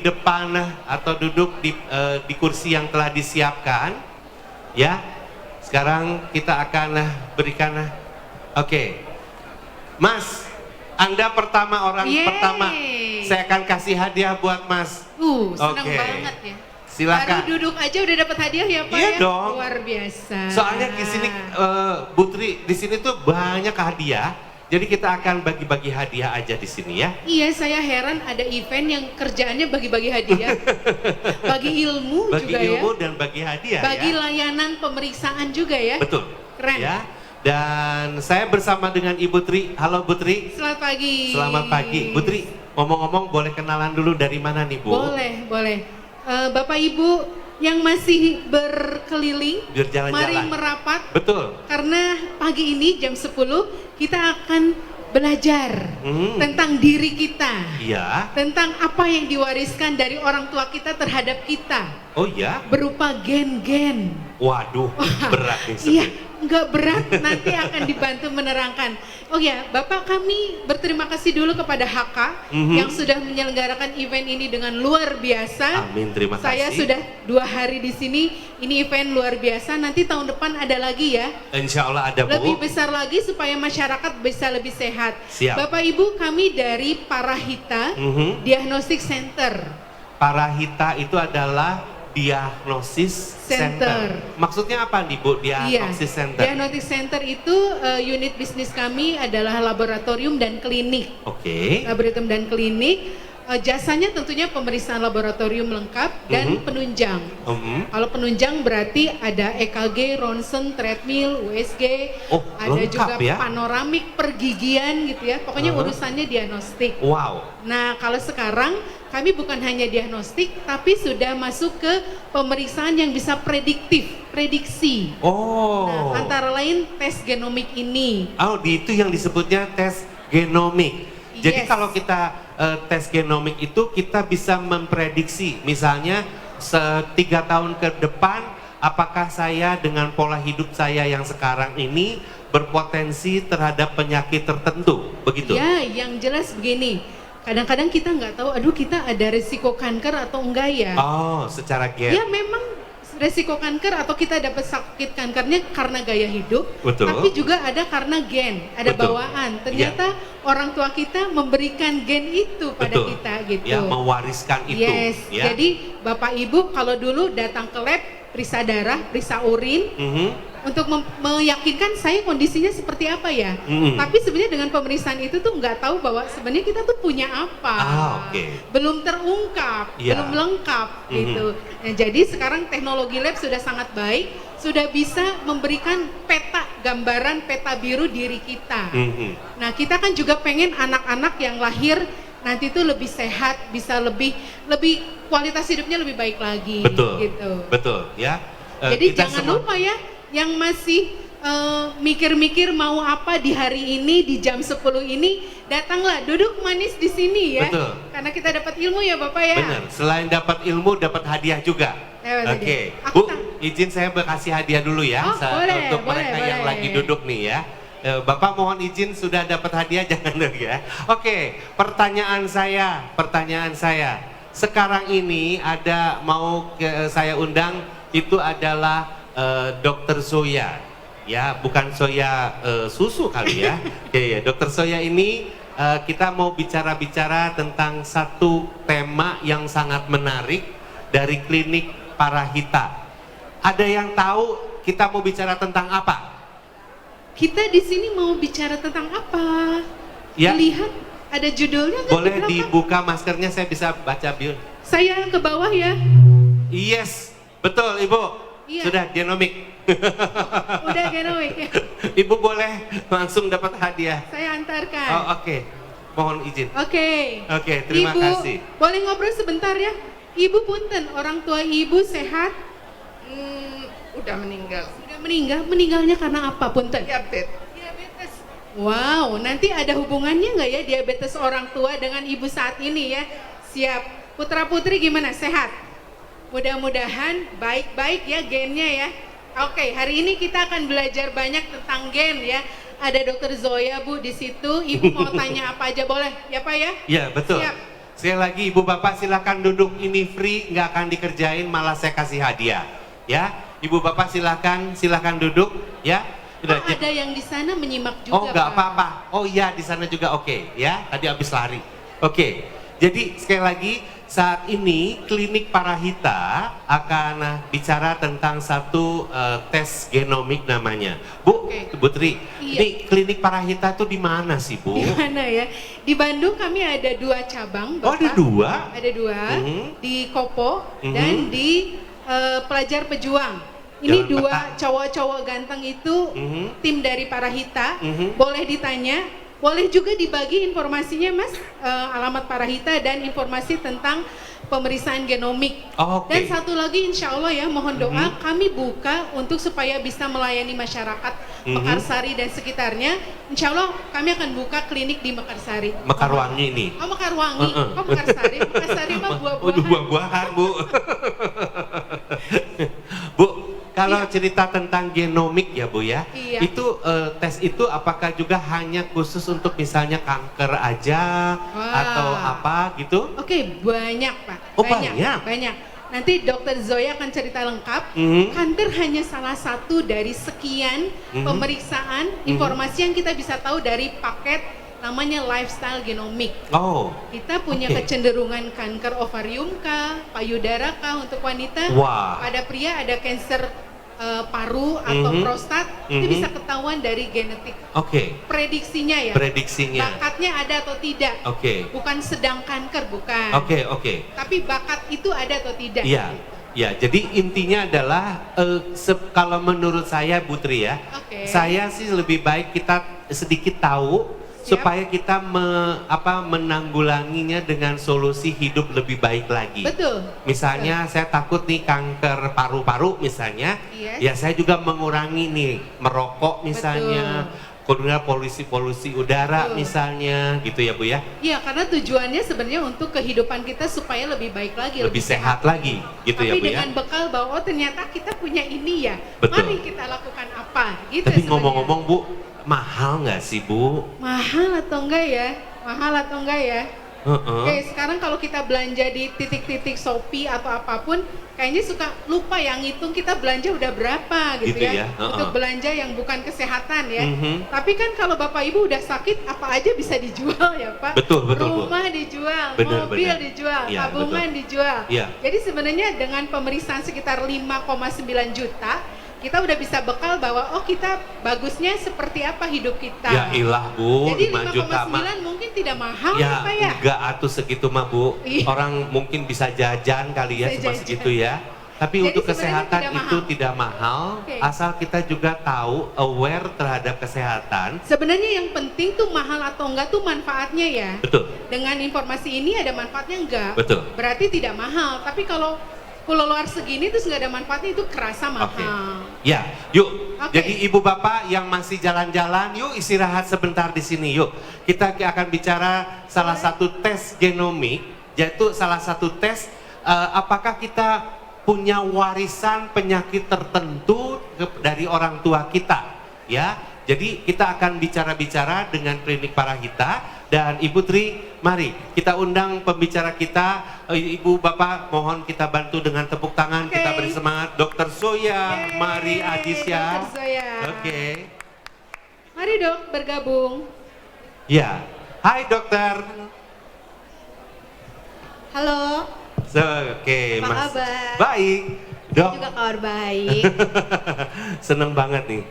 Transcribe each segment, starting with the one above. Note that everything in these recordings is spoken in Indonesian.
depan atau duduk di kursi yang telah disiapkan. Ya, sekarang kita akan berikan. Oke, Mas, Anda orang pertama. Saya akan kasih hadiah buat Mas. Senang banget ya. Silakan. Baru duduk aja udah dapat hadiah ya Pak Iya ya? dong. Luar biasa. Soalnya di sini Putri, di sini tuh banyak hadiah. Jadi kita akan bagi-bagi hadiah aja di sini ya. Iya, saya heran ada event yang kerjaannya bagi-bagi hadiah. Bagi ilmu Bagi juga ilmu ya. dan bagi hadiah Bagi ya. layanan pemeriksaan juga ya. Betul. Keren. Ya. Dan saya bersama dengan Ibu Tri. Halo Bu Tri. Selamat pagi. Selamat pagi. Bu Tri, ngomong-ngomong boleh kenalan dulu dari mana nih Bu? Boleh. Bapak Ibu yang masih berkeliling, Biar jalan-jalan. mari merapat. Betul. Karena pagi ini jam 10 kita akan belajar tentang diri kita. Iya. Tentang apa yang diwariskan dari orang tua kita terhadap kita. Oh iya? Berupa gen-gen. Waduh, berat nih. Iya, nggak berat, nanti akan dibantu menerangkan. Oh ya, Bapak, kami berterima kasih dulu kepada HK yang sudah menyelenggarakan event ini dengan luar biasa. Amin, terima kasih. Saya sudah 2 hari di sini, ini event luar biasa. Nanti tahun depan ada lagi ya. Insya Allah ada Bu. Lebih besar lagi supaya masyarakat bisa lebih sehat. Siap. Bapak Ibu, kami dari Parahita Diagnostic Center. Parahita itu adalah Diagnosis Center. Maksudnya apa nih Bu, Diagnosis Center? Diagnostic Center itu unit bisnis kami adalah laboratorium dan klinik. Oke. Laboratorium dan klinik. Jasanya tentunya pemeriksaan laboratorium lengkap dan penunjang. Kalau penunjang berarti ada EKG, ronsen, treadmill, USG, ada juga ya? panoramik pergigian gitu ya. Pokoknya urusannya diagnostik. Wow. Nah, kalau sekarang kami bukan hanya diagnostik, tapi sudah masuk ke pemeriksaan yang bisa prediksi. Nah, antara lain tes genomik ini. Oh, itu yang disebutnya tes genomik. Jadi kalau kita tes genomik itu kita bisa memprediksi, misalnya 3 tahun ke depan, apakah saya dengan pola hidup saya yang sekarang ini berpotensi terhadap penyakit tertentu, begitu? Ya, yang jelas begini. Kadang-kadang kita nggak tahu, aduh kita ada risiko kanker atau enggak ya. Oh, secara gen. Ya memang resiko kanker atau kita dapat sakit kankernya karena gaya hidup. Betul. Tapi juga ada karena gen, ada bawaan. Ternyata orang tua kita memberikan gen itu pada kita gitu. Ya, mewariskan itu. Yes, ya. jadi Bapak Ibu kalau dulu datang ke lab, periksa darah, periksa urin, untuk meyakinkan saya kondisinya seperti apa ya. Tapi sebenarnya dengan pemeriksaan itu tuh nggak tahu bahwa sebenarnya kita tuh punya apa. Belum terungkap, belum lengkap gitu. Nah, jadi sekarang teknologi lab sudah sangat baik, sudah bisa memberikan peta gambaran peta biru diri kita. Nah, kita kan juga pengen anak-anak yang lahir nanti tuh lebih sehat, bisa lebih kualitas hidupnya lebih baik lagi. Betul. Gitu. Betul ya. Jadi jangan lupa ya, yang masih mikir-mikir mau apa di hari ini, di jam 10 ini, datanglah, duduk manis di sini ya. Betul. Karena kita dapat ilmu ya Bapak ya. Benar, selain dapat ilmu, dapat hadiah juga. Oke, Bu, izin saya kasih hadiah dulu ya, untuk mereka yang lagi duduk nih ya. Bapak mohon izin sudah dapat hadiah, jangan dulu ya. Oke, pertanyaan saya. Sekarang ini ada saya undang, itu adalah Dokter Zoya, ya bukan Zoya susu kali ya. Ya, Dokter Zoya ini kita mau bicara tentang satu tema yang sangat menarik dari klinik Parahita. Ada yang tahu kita mau bicara tentang apa? Kita di sini mau bicara tentang apa? Ya. Lihat ada judulnya nggak? Boleh dibuka maskernya, saya bisa baca biar. Saya ke bawah ya. Yes, betul Ibu. Iya. Sudah genomik. Udah genomik ya. Ibu boleh langsung dapat hadiah. Saya antarkan. Oh, oke. Mohon izin. Oke, terima kasih. Boleh ngobrol sebentar ya? Ibu punten, orang tua ibu sehat? Udah meninggal. Sudah meninggal? Meninggalnya karena apa punten? Diabetes. Wow, nanti ada hubungannya nggak ya diabetes orang tua dengan ibu saat ini ya? Siap. Putra putri gimana? Sehat? Mudah-mudahan baik-baik ya gennya ya. Oke, hari ini kita akan belajar banyak tentang gen ya. Ada Dokter Zoya Bu di situ. Ibu mau tanya apa aja boleh ya Pak ya? Iya betul. Siap. sekali lagi Ibu Bapak silakan duduk, ini free, nggak akan dikerjain, malah saya kasih hadiah. Ya, Ibu Bapak silakan duduk ya. Sudah, ada yang di sana menyimak juga. Oh, nggak apa-apa. Oh iya, di sana juga oke ya. Tadi habis lari. Oke. Jadi sekali lagi saat ini klinik Parahita akan bicara tentang satu tes genomik namanya. Bu, Bu Tri, iya. Ini klinik Parahita tuh di mana sih, Bu? Di mana ya? Di Bandung kami ada 2 cabang, Bapak. Oh, ada 2? Ada 2, di Kopo dan di Pelajar Pejuang. Ini Jalan 2 cowok-cowok ganteng itu tim dari Parahita. Boleh ditanya, boleh juga dibagi informasinya Mas, alamat Parahita dan informasi tentang pemeriksaan genomik. Dan satu lagi insya Allah ya, mohon doa kami buka untuk supaya bisa melayani masyarakat Mekarsari dan sekitarnya. Insya Allah kami akan buka klinik di Mekarsari. Mekarwangi ini. Oh, Mekarwangi. Oh, Mekarsari. Mekarsari mah buah-buahan. Buah-buahan, Bu. Bu, kalau cerita tentang genomik ya Bu ya, itu tes itu apakah juga hanya khusus untuk misalnya kanker aja atau apa gitu? Oke, banyak Pak. Oh, banyak? Banyak. Nanti Dokter Zoya akan cerita lengkap. Kanker hanya salah satu dari sekian pemeriksaan informasi yang kita bisa tahu dari paket namanya lifestyle genomik. Oh. Kita punya kecenderungan kanker ovarium kah, payudara kah untuk wanita. Pada pria ada kanker paru atau prostat, itu bisa ketahuan dari genetik. Prediksinya ya. Bakatnya ada atau tidak. Bukan sedang kanker, bukan. Tapi bakat itu ada atau tidak. Iya. Ya, jadi intinya adalah kalau menurut saya Bu Tri ya, saya sih lebih baik kita sedikit tahu supaya kita menanggulanginya dengan solusi hidup lebih baik lagi. Betul. Misalnya saya takut nih kanker paru-paru misalnya, ya saya juga mengurangi nih merokok misalnya, kemudian polusi udara misalnya, gitu ya Bu ya? Iya, karena tujuannya sebenarnya untuk kehidupan kita supaya lebih baik lagi, lebih sehat lagi, gitu ya Bu ya? Tapi dengan bekal bahwa ternyata kita punya ini ya, mari kita lakukan apa, gitu. Tapi ngomong-ngomong Bu, mahal nggak sih Bu? Mahal atau enggak ya? Oke, sekarang kalau kita belanja di titik-titik Shopee atau apapun, kayaknya suka lupa yang ngitung kita belanja udah berapa gitu ya. Untuk belanja yang bukan kesehatan ya. Tapi kan kalau Bapak Ibu udah sakit, apa aja bisa dijual ya Pak. Betul, Rumah dijual, mobil dijual, tabungan dijual. Jadi sebenarnya dengan pemeriksaan sekitar 5,9 juta, kita udah bisa bekal bahwa kita bagusnya seperti apa hidup kita. Ya ilah Bu, jadi 5 juta mah mungkin tidak mahal ya, Pak ya? Enggak atuh segitu mah Bu. Orang mungkin bisa jajan kali ya cuma segitu ya. Tapi jadi untuk kesehatan itu tidak mahal, asal kita juga tahu, aware terhadap kesehatan. Sebenarnya yang penting tuh mahal atau enggak tuh manfaatnya ya. Betul. Dengan informasi ini ada manfaatnya enggak? Betul. Berarti tidak mahal, tapi kalau luar segini terus nggak ada manfaatnya itu kerasa mahal. Ya, yuk. Jadi Ibu Bapak yang masih jalan-jalan, yuk istirahat sebentar di sini yuk. Kita akan bicara salah satu tes genomik, yaitu salah satu tes apakah kita punya warisan penyakit tertentu dari orang tua kita, ya. Jadi kita akan bicara-bicara dengan klinik Parahita. Dan Ibu Tri, mari kita undang pembicara kita. Ibu Bapak mohon kita bantu dengan tepuk tangan. Kita beri semangat Dokter Zoya Mari Adisya. Dokter Zoya. Mari Dok bergabung. Ya, hai Dokter. Halo. Apa kabar? Baik. Dok. Juga kabar baik. Seneng banget nih.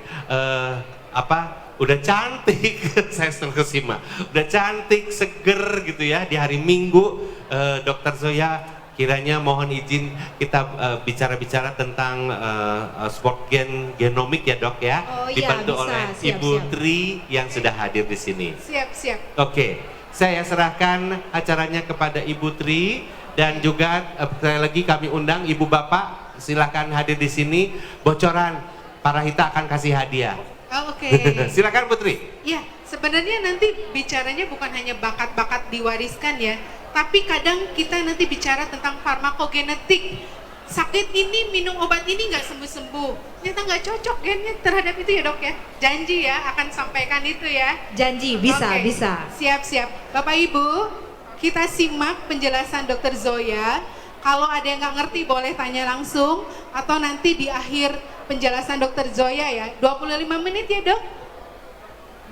Udah cantik, saya terkesima. Udah cantik, seger gitu ya di hari Minggu. Dokter Zoya, kiranya mohon izin kita bicara-bicara tentang sport genomik ya Dok ya. Dibantu oleh Ibu Tri yang sudah hadir di sini. Siap. Oke, saya serahkan acaranya kepada Ibu Tri dan juga sekali lagi kami undang Ibu Bapak, silakan hadir di sini. Bocoran Parahita akan kasih hadiah. Silakan Putri. Ya, sebenarnya nanti bicaranya bukan hanya bakat-bakat diwariskan ya, tapi kadang kita nanti bicara tentang farmakogenetik. Sakit ini minum obat ini nggak sembuh-sembuh, ternyata nggak cocok gennya terhadap itu ya Dok ya. Janji ya akan sampaikan itu ya. Janji, bisa. Siap. Bapak Ibu, kita simak penjelasan Dokter Zoya. Kalau ada yang nggak ngerti boleh tanya langsung atau nanti di akhir penjelasan Dokter Zoya ya. 25 menit ya dok?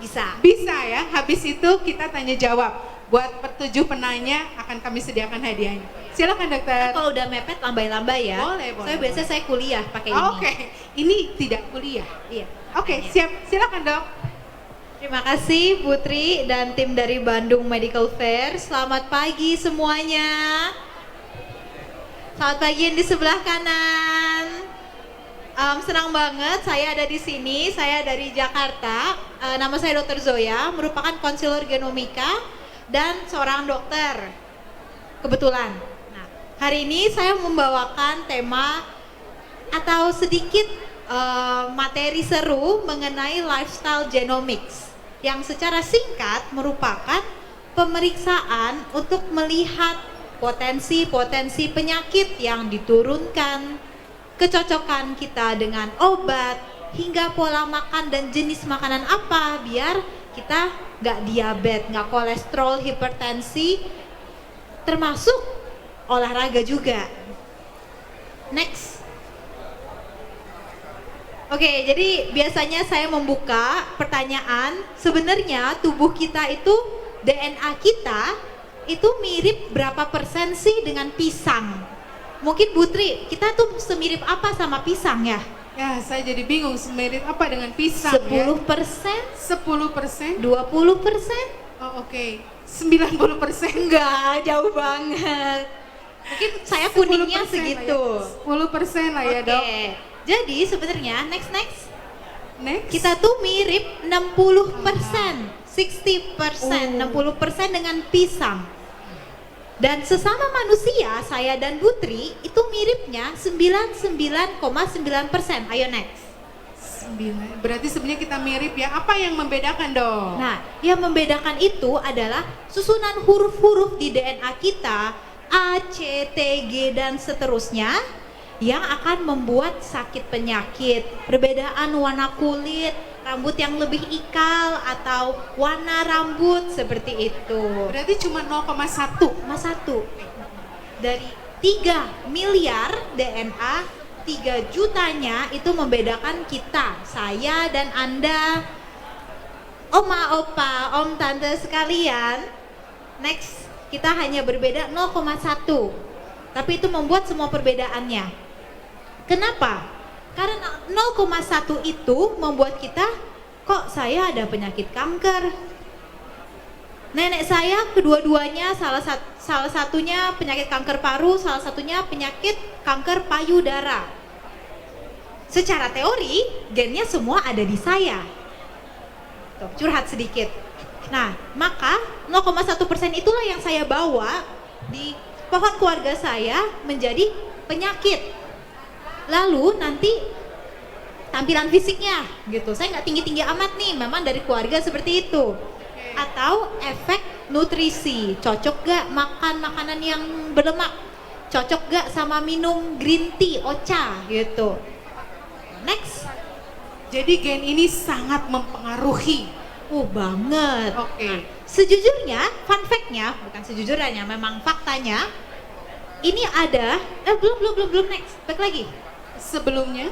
Bisa. Bisa ya, habis itu kita tanya jawab. Buat per-7 penanya akan kami sediakan hadiahnya. Silakan dokter. Kalau udah mepet lambai-lambai ya. Boleh. Biasanya saya kuliah pakai ini. Oke, ini tidak kuliah. Iya. Oke, siap. Silakan dok. Terima kasih Putri dan tim dari Bandung Medical Fair. Selamat pagi semuanya. Selamat pagi yang di sebelah kanan. Senang banget saya ada di sini. Saya dari Jakarta. Nama saya Dr. Zoya, merupakan konselor genomika dan seorang dokter. Kebetulan. Nah, hari ini saya membawakan tema atau sedikit materi seru mengenai lifestyle genomics yang secara singkat merupakan pemeriksaan untuk melihat potensi-potensi penyakit yang diturunkan, kecocokan kita dengan obat, hingga pola makan dan jenis makanan apa biar kita nggak diabetes, nggak kolesterol, hipertensi, termasuk olahraga juga. Next. Oke, jadi biasanya saya membuka pertanyaan, sebenarnya tubuh kita itu, DNA kita itu mirip berapa persen sih dengan pisang? Mungkin Putri, kita tuh semirip apa sama pisang ya? Ya, saya jadi bingung semirip apa dengan pisang 10%? ya? 10%? 20%? Oh, oke. 90%? Enggak, jauh banget. Mungkin saya 10% kuningnya lah segitu. Ya. 10% lah ya dok. Oke. Jadi sebenarnya next Next. kita tuh mirip 60%, 60%, 60% dengan pisang. Dan sesama manusia, saya dan Putri itu miripnya 99,9%. Ayo next. 9. Berarti sebenarnya kita mirip ya. Apa yang membedakan dong? Nah, yang membedakan itu adalah susunan huruf-huruf di DNA kita, A, C, T, G, dan seterusnya, yang akan membuat sakit penyakit, perbedaan warna kulit, rambut yang lebih ikal, atau warna rambut seperti itu. Berarti cuma 0,1. Dari 3 miliar DNA, 3 jutanya itu membedakan kita, saya dan Anda, oma, opa, om, tante sekalian. Next, kita hanya berbeda 0,1, tapi itu membuat semua perbedaannya. Kenapa? Karena 0,1 itu membuat kita, kok saya ada penyakit kanker. Nenek saya kedua-duanya salah satunya penyakit kanker paru, salah satunya penyakit kanker payudara. Secara teori, gennya semua ada di saya. Tuh, curhat sedikit. Nah, maka 0,1% itulah yang saya bawa di pohon keluarga saya menjadi penyakit. Lalu nanti tampilan fisiknya gitu, saya nggak tinggi-tinggi amat nih, memang dari keluarga seperti itu. Atau efek nutrisi, cocok gak makan makanan yang berlemak, cocok gak sama minum green tea, ocha gitu. Next. Jadi gen ini sangat mempengaruhi. Banget. Oke. Sejujurnya, fun fact-nya, bukan sejujurnya, memang faktanya, ini ada, belum next, back lagi. Sebelumnya,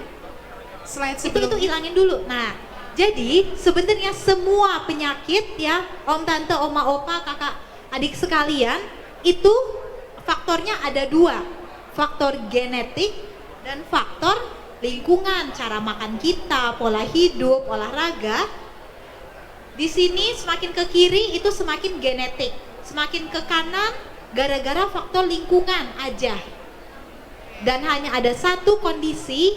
slide Itu sebelumnya. hilangin dulu. Nah, jadi sebenarnya semua penyakit ya, om, tante, oma, opa, kakak, adik sekalian, itu faktornya ada 2, faktor genetik dan faktor lingkungan, cara makan kita, pola hidup, olahraga. Di sini semakin ke kiri itu semakin genetik, semakin ke kanan gara-gara faktor lingkungan aja. Dan hanya ada satu kondisi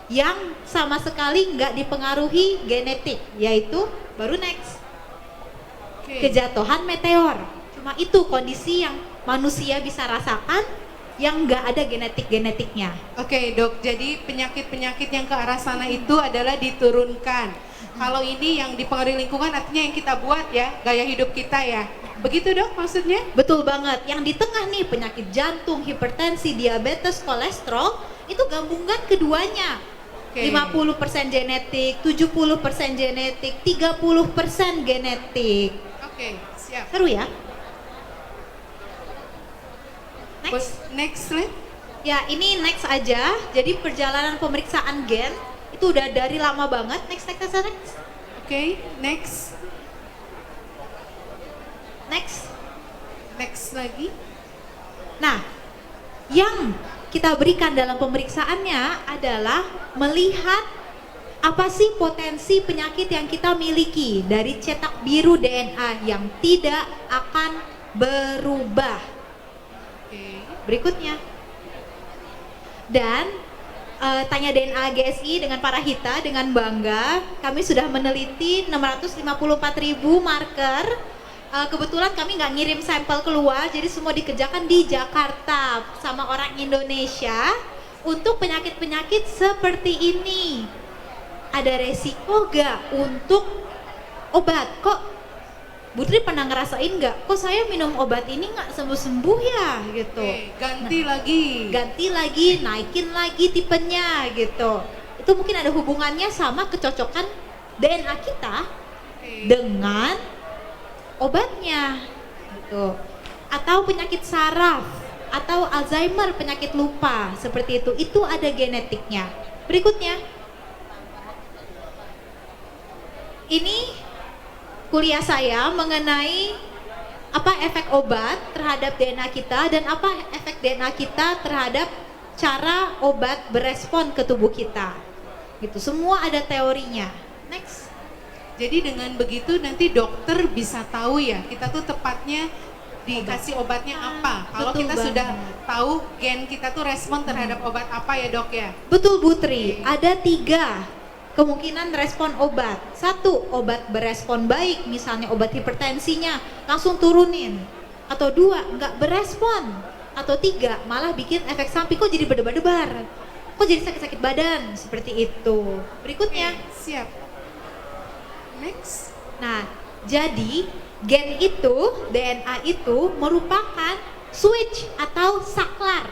yang sama sekali nggak dipengaruhi genetik, yaitu baru next, kejatuhan meteor. Cuma itu kondisi yang manusia bisa rasakan, yang nggak ada genetiknya. Oke dok, jadi penyakit-penyakit yang ke arah sana itu adalah diturunkan. Kalau ini yang dipengaruhi lingkungan artinya yang kita buat ya, gaya hidup kita ya. Begitu dok maksudnya? Betul banget. Yang di tengah nih penyakit jantung, hipertensi, diabetes, kolesterol, itu gabungan keduanya. 50% genetik, 70% genetik, 30% genetik. Oke, siap. Seru ya? Next slide. Ya, ini next aja. Jadi perjalanan pemeriksaan gen itu udah dari lama banget. Next. Oke, next. Next lagi. Nah, yang kita berikan dalam pemeriksaannya adalah melihat apa sih potensi penyakit yang kita miliki dari cetak biru DNA yang tidak akan berubah. Oke. Berikutnya. Dan tanya DNA GSI dengan Parahita dengan bangga, kami sudah meneliti 654.000 marker. Kebetulan kami nggak ngirim sampel keluar, jadi semua dikerjakan di Jakarta sama orang Indonesia untuk penyakit-penyakit seperti ini. Ada resiko nggak untuk obat? Kok Putri pernah ngerasain nggak? Kok saya minum obat ini nggak sembuh-sembuh ya gitu? Ganti lagi, naikin lagi tipenya gitu. Itu mungkin ada hubungannya sama kecocokan DNA kita dengan obatnya gitu. Atau penyakit saraf atau Alzheimer, penyakit lupa seperti itu ada genetiknya. Berikutnya, ini kuliah saya mengenai apa efek obat terhadap DNA kita dan apa efek DNA kita terhadap cara obat berespon ke tubuh kita. Gitu, semua ada teorinya. Next. Jadi dengan begitu nanti dokter bisa tahu ya, kita tuh tepatnya dikasih obatnya apa. Kalau kita sudah tahu gen kita tuh respon terhadap obat apa ya dok ya? Betul Putri, ada 3 kemungkinan respon obat. 1, obat berespon baik, misalnya obat hipertensinya langsung turunin. Atau 2, nggak berespon. Atau 3, malah bikin efek samping, kok jadi berdebar-debar, kok jadi sakit-sakit badan, seperti itu. Berikutnya. Siap. Next. Nah, jadi gen itu, DNA itu merupakan switch atau saklar.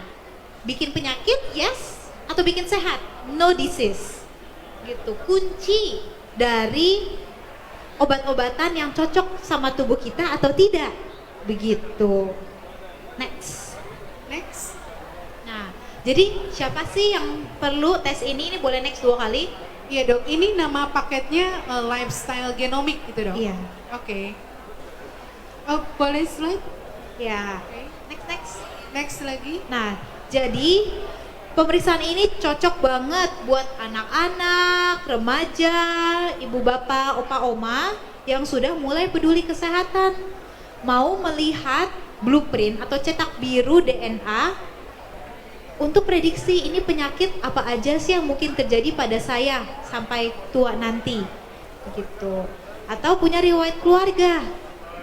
Bikin penyakit, yes, atau bikin sehat, no disease. Gitu, kunci dari obat-obatan yang cocok sama tubuh kita atau tidak. Begitu. Next. Nah, jadi siapa sih yang perlu tes ini? Ini boleh next 2 kali. Iya dok, ini nama paketnya lifestyle genomic gitu dok? Iya. Oke. Oh, boleh slide? Ya. Okay. Next. Lagi. Nah, jadi pemeriksaan ini cocok banget buat anak-anak, remaja, ibu bapak, opa oma yang sudah mulai peduli kesehatan. Mau melihat blueprint atau cetak biru DNA untuk prediksi ini penyakit apa aja sih yang mungkin terjadi pada saya sampai tua nanti. Begitu. Atau punya riwayat keluarga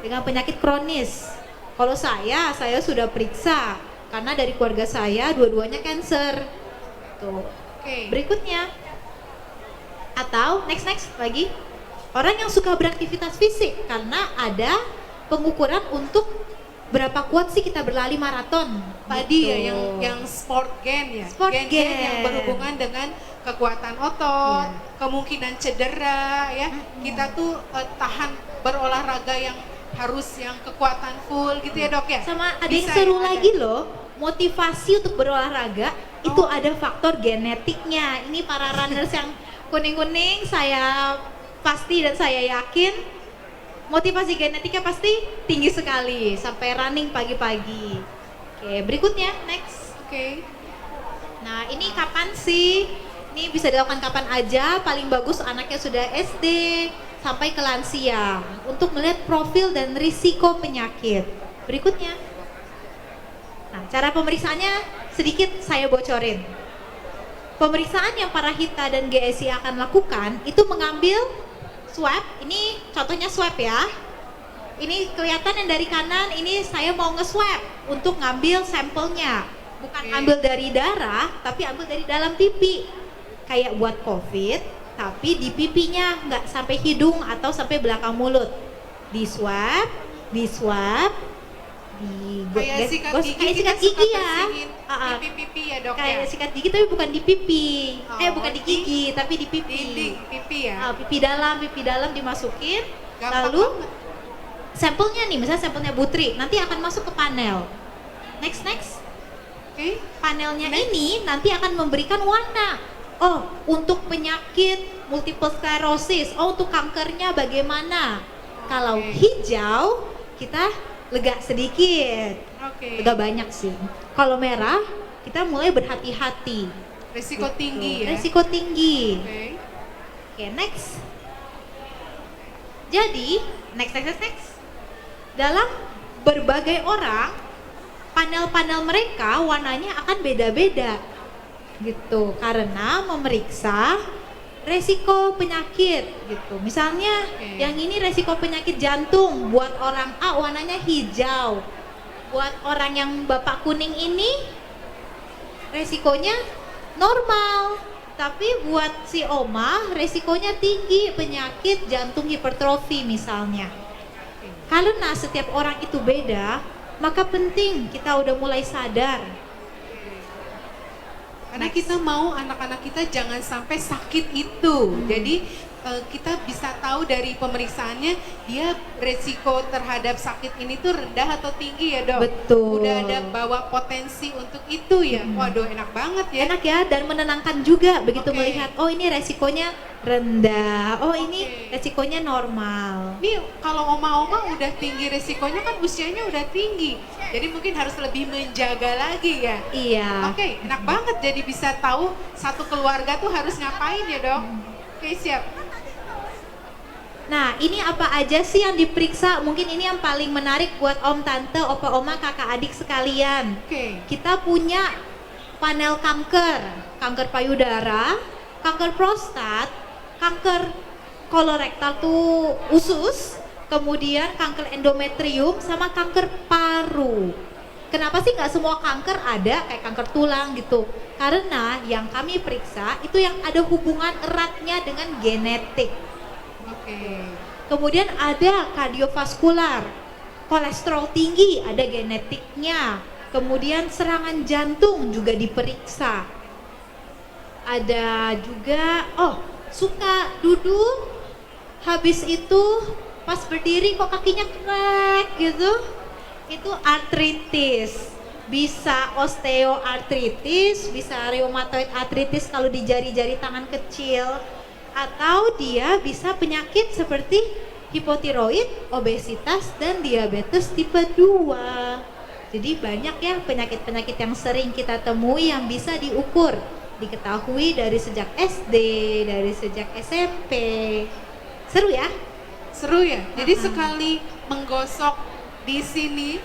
dengan penyakit kronis. Kalau saya sudah periksa karena dari keluarga saya dua-duanya cancer. Tuh. Oke. Berikutnya. Atau next lagi. Orang yang suka beraktivitas fisik karena ada pengukuran untuk berapa kuat sih kita berlari maraton. Tadi gitu. ya yang sport gen ya. Sport Gen-gen gen. yang berhubungan dengan kekuatan otot, kemungkinan cedera ya. Kita tuh tahan berolahraga yang harus yang kekuatan full gitu ya dok ya. Sama ada Bisa yang seru ya, lagi loh, motivasi untuk berolahraga itu ada faktor genetiknya. Ini para runners yang kuning-kuning, saya pasti dan saya yakin motivasi genetiknya pasti tinggi sekali sampai running pagi-pagi. Oke, berikutnya next. Oke. Nah, ini kapan sih? Ini bisa dilakukan kapan aja, paling bagus anaknya sudah SD sampai ke lansia untuk melihat profil dan risiko penyakit. Berikutnya. Nah, cara pemeriksaannya sedikit saya bocorin. Pemeriksaan yang Parahita dan GSI akan lakukan itu mengambil swab. Ini contohnya swab ya. Ini kelihatan yang dari kanan, ini saya mau nge-swab untuk ngambil sampelnya. Bukan ambil dari darah, tapi ambil dari dalam pipi. Kayak buat COVID, tapi di pipinya, nggak sampai hidung atau sampai belakang mulut. Di swab, Kayak sikat gigi, kayak sikat kita suka gigi ya. bersihin di pipi ya dok Kayak ya. sikat gigi tapi bukan di pipi. Bukan di di gigi, tapi di pipi. Dinding pipi ya. Pipi dalam dimasukin. Gampang Lalu banget. sampelnya nih, misalnya sampelnya Putri, nanti akan masuk ke panel. Next. Oke. Panelnya Next. ini nanti akan memberikan warna. Oh, untuk penyakit multiple sclerosis. Oh, untuk kankernya bagaimana? Kalau hijau, kita lega sedikit. Oke. Lega banyak sih. Kalau merah, kita mulai berhati-hati. Risiko tinggi ya. Risiko tinggi. Oke. Oke, next. Jadi, next. Dalam berbagai orang, panel-panel mereka warnanya akan beda-beda. Gitu, karena memeriksa resiko penyakit gitu. Misalnya, yang ini resiko penyakit jantung buat orang A warnanya hijau. Buat orang yang Bapak kuning ini resikonya normal. Tapi buat si Oma resikonya tinggi, penyakit jantung hipertrofi misalnya. Karena setiap orang itu beda, maka penting kita udah mulai sadar. Karena kita mau anak-anak kita jangan sampai sakit itu. Jadi kita bisa tahu dari pemeriksaannya dia resiko terhadap sakit ini tuh rendah atau tinggi ya dok. Betul. Udah ada bawa potensi untuk itu ya. Waduh enak banget ya. Enak ya, dan menenangkan juga begitu Oke. melihat oh ini resikonya rendah, oh ini resikonya normal. Nih kalau oma-oma udah tinggi resikonya kan usianya udah tinggi. Jadi mungkin harus lebih menjaga lagi ya. Iya. Oke, enak banget jadi bisa tahu satu keluarga tuh harus ngapain ya dok. Oke siap. Nah, ini apa aja sih yang diperiksa? Mungkin ini yang paling menarik buat om, tante, opa, oma, kakak, adik sekalian. Oke. Kita punya panel kanker payudara, kanker prostat, kanker kolorektal tuh usus, kemudian kanker endometrium, sama kanker paru. Kenapa sih nggak semua kanker ada kayak kanker tulang gitu? Karena yang kami periksa itu yang ada hubungan eratnya dengan genetik. Oke. Kemudian ada kardiovaskular, kolesterol tinggi ada genetiknya. Kemudian serangan jantung juga diperiksa. Ada juga, suka duduk, habis itu pas berdiri kok kakinya krek gitu. Itu artritis. Bisa osteoartritis, bisa rheumatoid arthritis kalau di jari-jari tangan kecil. Atau dia bisa penyakit seperti hipotiroid, obesitas, dan diabetes tipe 2. Jadi banyak ya penyakit-penyakit yang sering kita temui yang bisa diukur, diketahui dari sejak SD, dari sejak SMP. Seru ya? Seru ya. Jadi sekali menggosok di sini,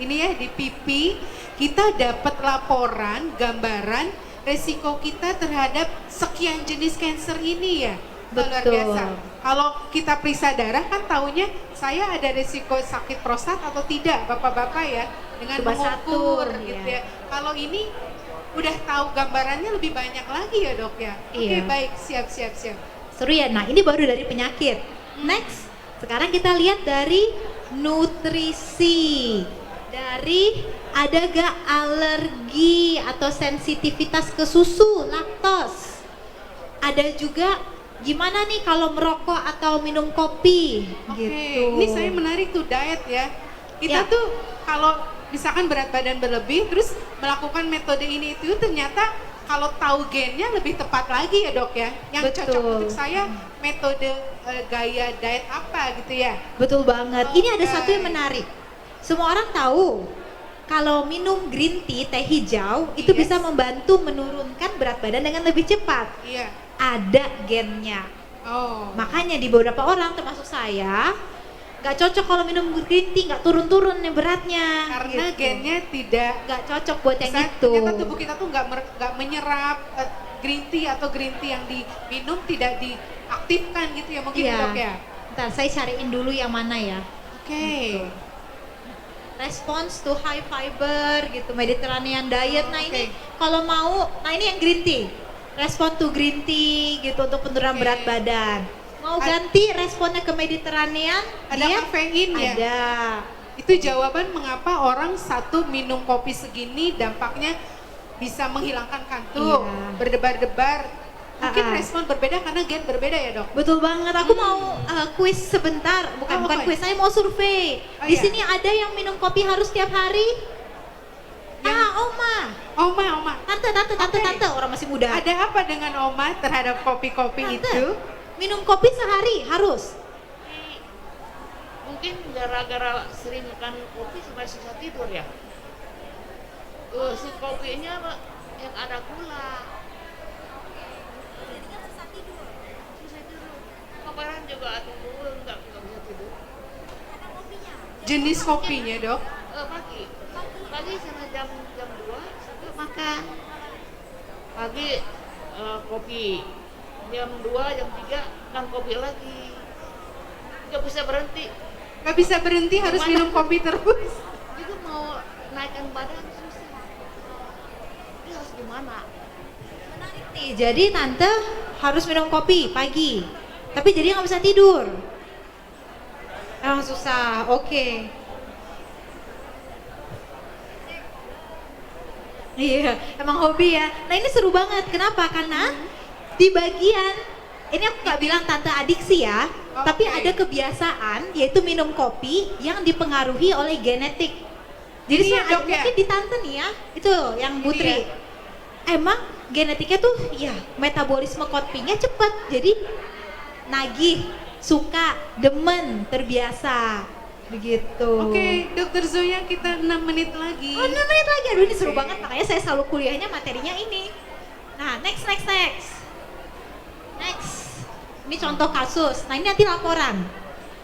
di pipi, kita dapat laporan, gambaran resiko kita terhadap sekian jenis kanker ini ya. Luar Betul. biasa. Kalau kita periksa darah kan taunya saya ada resiko sakit prostat atau tidak, bapak-bapak ya, dengan Cuma mengukur satu, gitu ya. ya. Kalau ini udah tahu gambarannya lebih banyak lagi ya dok ya. Oke Iya. baik, siap. Seru ya. Nah, ini baru dari penyakit. Next, sekarang kita lihat dari nutrisi. Dari ada gak alergi atau sensitivitas ke susu, laktos. Ada juga gimana nih kalau merokok atau minum kopi. Oke, Gitu. ini saya menarik tuh diet ya. Kita Ya. tuh kalau misalkan berat badan berlebih terus melakukan metode ini itu ternyata kalau tahu gennya lebih tepat lagi ya dok ya. Yang cocok Betul. untuk saya metode gaya diet apa gitu ya. Betul banget. Ini ada Oke. satu yang menarik. Semua orang tahu kalau minum green tea, teh hijau, itu Yes. bisa membantu menurunkan berat badan dengan lebih cepat. Iya. Ada gennya. Oh. Makanya di beberapa orang termasuk saya nggak cocok kalau minum green tea, nggak turun-turun nih beratnya. Karena gitu. gennya tidak nggak cocok buat yang Misalnya itu. ternyata tubuh kita tuh nggak menyerap green tea atau green tea yang diminum tidak diaktifkan gitu ya mungkin Iya. dok ya. Ntar saya cariin dulu yang mana ya. Oke. Response to high fiber gitu, Mediterranean diet. Nah Oke. ini kalau mau, nah ini yang green tea. Respon to green tea gitu untuk penurunan Oke. berat badan. Mau ganti responnya ke Mediterranean? Ada diet? kafein ya? Ada. Itu jawaban mengapa orang satu minum kopi segini dampaknya bisa menghilangkan kantuk, Iya. berdebar-debar. Mungkin Ah. respon berbeda karena gen berbeda ya dok. Betul banget. Aku mau kuis sebentar, bukan Oh, oke. kuis, saya mau survei. Oh, Di iya. sini ada yang minum kopi harus tiap hari? Yang Oma. Tante, orang masih muda. Ada apa dengan Oma terhadap kopi-kopi Tante, itu? minum kopi sehari harus. Mungkin gara-gara sering makan kopi supaya susah tidur ya. Si kopinya yang ada gula. Susah tidur. Kemarin juga ada gula nggak bisa tidur. Jenis kopinya, Dok? Pagi sama jam 2 sampai makan. Pagi kopi. Jam 2, jam 3 makan kopi lagi. Nggak bisa berhenti. Gak bisa berhenti, harus minum kopi terus. Itu mau naikkan badan susah. Ini harus gimana? Menarik nih, jadi tante harus minum kopi pagi, tapi jadi nggak bisa tidur. Emang susah, oke. Iya, emang hobi ya. Nah ini seru banget, kenapa? Karena di bagian, ini aku nggak bilang tante adiksi ya, tapi ada kebiasaan yaitu minum kopi yang dipengaruhi oleh genetik. Jadi Ini ya, Dok, ya? mungkin di tante nih ya, itu yang Putri. Emang genetiknya tuh ya metabolisme kopinya cepat, jadi nagih, suka, demen, terbiasa begitu. Oke, Dokter Zoya, kita 6 menit lagi. Oh 6 menit lagi, aduh ini seru banget, makanya saya selalu kuliahnya materinya ini. Nah next. Ini contoh kasus, nah ini nanti laporan.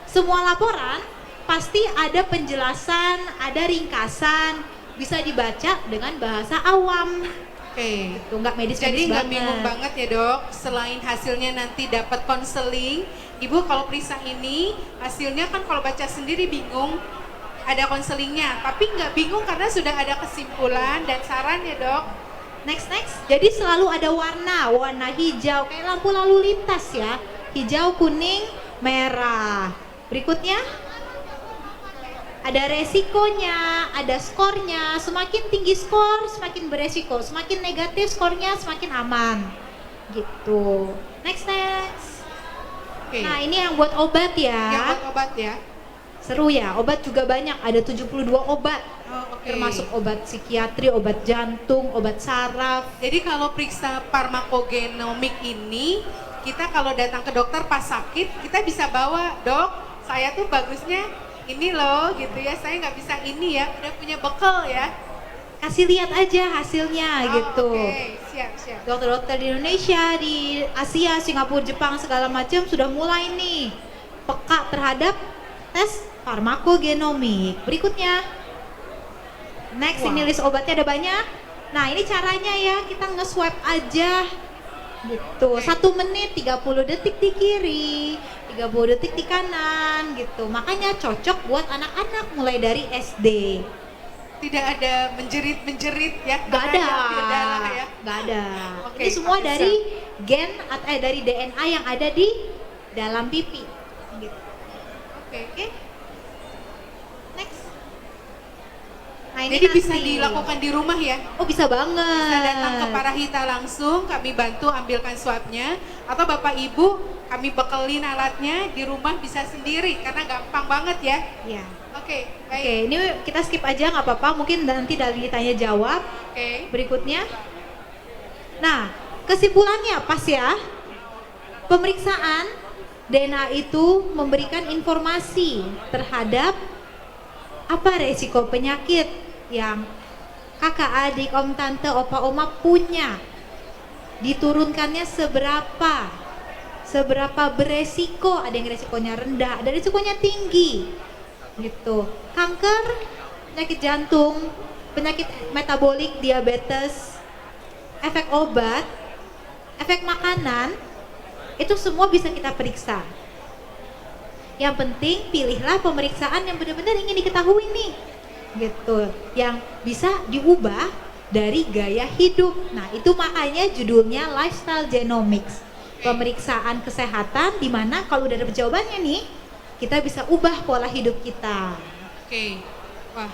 Semua laporan pasti ada penjelasan, ada ringkasan, bisa dibaca dengan bahasa awam. Oke. Itu nggak medis Jadi nggak banget. bingung banget ya, Dok. Selain hasilnya nanti dapat konseling, Ibu kalau periksa ini hasilnya kan kalau baca sendiri bingung, ada konselingnya, tapi nggak bingung karena sudah ada kesimpulan dan saran ya, Dok. Next. Jadi selalu ada warna hijau kayak lampu lalu lintas ya. Hijau, kuning, merah. Berikutnya ada resikonya, ada skornya. Semakin tinggi skor, semakin beresiko. Semakin negatif skornya, semakin aman. Gitu. Next. Oke. Nah, ini yang buat obat ya. Yang buat obat ya. Seru ya. Obat juga banyak, ada 72 obat. Oh, oke. Termasuk obat psikiatri, obat jantung, obat saraf. Jadi kalau periksa farmakogenomik ini, kita kalau datang ke dokter pas sakit, kita bisa bawa, Dok, saya tuh bagusnya ini loh gitu ya, saya nggak bisa ini ya, udah punya bekal ya. Kasih lihat aja hasilnya gitu. Oke, siap. Dokter-dokter di Indonesia, di Asia, Singapura, Jepang segala macam sudah mulai nih peka terhadap tes farmakogenomik. Berikutnya, next. Ini list obatnya ada banyak. Nah ini caranya ya, kita nge-swab aja gitu. 1 menit 30 detik di kiri, 30 detik di kanan gitu. Makanya cocok buat anak-anak mulai dari SD. Tidak ada menjerit ya, Gak ada, darah ya. gak ada. Oke, Ini semua bisa. dari gen dari DNA yang ada di dalam pipi. Gitu. Oke. Next. Nah, ini Jadi bisa nanti. dilakukan di rumah ya. Oh bisa banget. Bisa datang ke Parahita langsung, kami bantu ambilkan swabnya, atau Bapak Ibu kami bekelin alatnya di rumah bisa sendiri karena gampang banget ya. Ya. Oke, baik. Oke, ini kita skip aja nggak apa-apa. Mungkin nanti dari ditanya jawab. Oke. Berikutnya. Nah, kesimpulannya pas ya. Pemeriksaan DNA itu memberikan informasi terhadap apa resiko penyakit yang kakak, adik, om, tante, opa, oma punya. Diturunkannya seberapa beresiko, ada yang resikonya rendah, ada resikonya tinggi. Gitu. Kanker, penyakit jantung, penyakit metabolik, diabetes, efek obat, efek makanan, itu semua bisa kita periksa. Yang penting pilihlah pemeriksaan yang benar-benar ingin diketahui nih, gitu, yang bisa diubah dari gaya hidup. Nah itu makanya judulnya Lifestyle Genomics, pemeriksaan kesehatan di mana kalau udah ada jawabannya nih, kita bisa ubah pola hidup kita. Oke. Wah,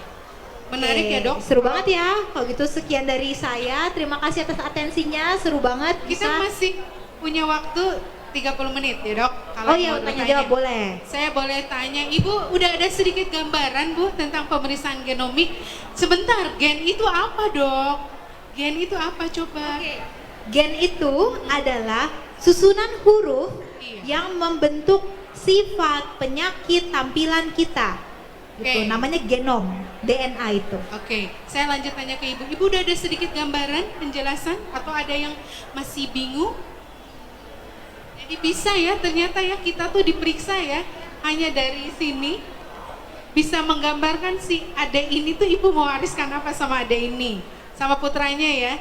menarik ya, Dok. Seru banget ya. Kalau gitu sekian dari saya. Terima kasih atas atensinya. Seru banget. Kita masih punya waktu 30 menit ya dok. Oh iya, tanya jawab boleh. Saya boleh tanya, Ibu udah ada sedikit gambaran Bu tentang pemeriksaan genomik. Sebentar, gen itu apa dok? Gen itu apa coba? Oke. Gen itu adalah susunan huruf yang membentuk sifat, penyakit, tampilan kita. Gitu, namanya genom, DNA itu. Oke, saya lanjut tanya ke Ibu. Ibu udah ada sedikit gambaran, penjelasan, atau ada yang masih bingung? Jadi bisa ya, ternyata ya kita tuh diperiksa ya, hanya dari sini bisa menggambarkan si adek ini tuh ibu mau wariskan apa sama adek ini, sama putranya ya.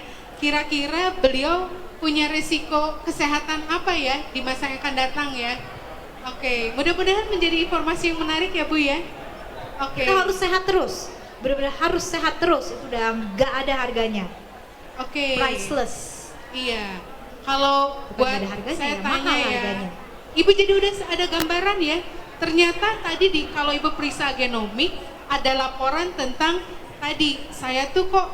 Kira-kira beliau punya risiko kesehatan apa ya di masa yang akan datang ya. Oke, mudah-mudahan menjadi informasi yang menarik ya Bu ya. Oke. Kita harus sehat terus, benar-benar harus sehat terus, itu udah nggak ada harganya. Oke. Priceless. Iya. Kalau buat harganya, saya ya, tanya mahal ya, harganya. Ibu jadi udah ada gambaran ya. Ternyata tadi kalau Ibu periksa genomik ada laporan tentang tadi saya tuh kok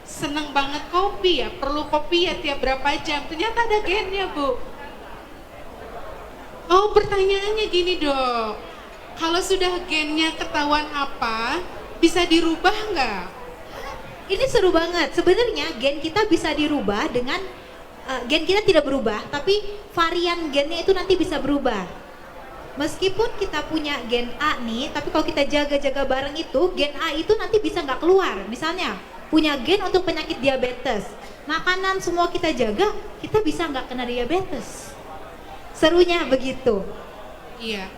seneng banget kopi ya, perlu kopi ya tiap berapa jam. Ternyata ada gennya Bu. Oh pertanyaannya gini dok, kalau sudah gennya ketahuan apa, bisa dirubah nggak? Ini seru banget. Sebenarnya gen kita bisa dirubah dengan gen kita tidak berubah, tapi varian gennya itu nanti bisa berubah. Meskipun kita punya gen A nih, tapi kalau kita jaga-jaga bareng itu, gen A itu nanti bisa nggak keluar. Misalnya punya gen untuk penyakit diabetes, makanan semua kita jaga, kita bisa nggak kena diabetes. Serunya begitu. Iya.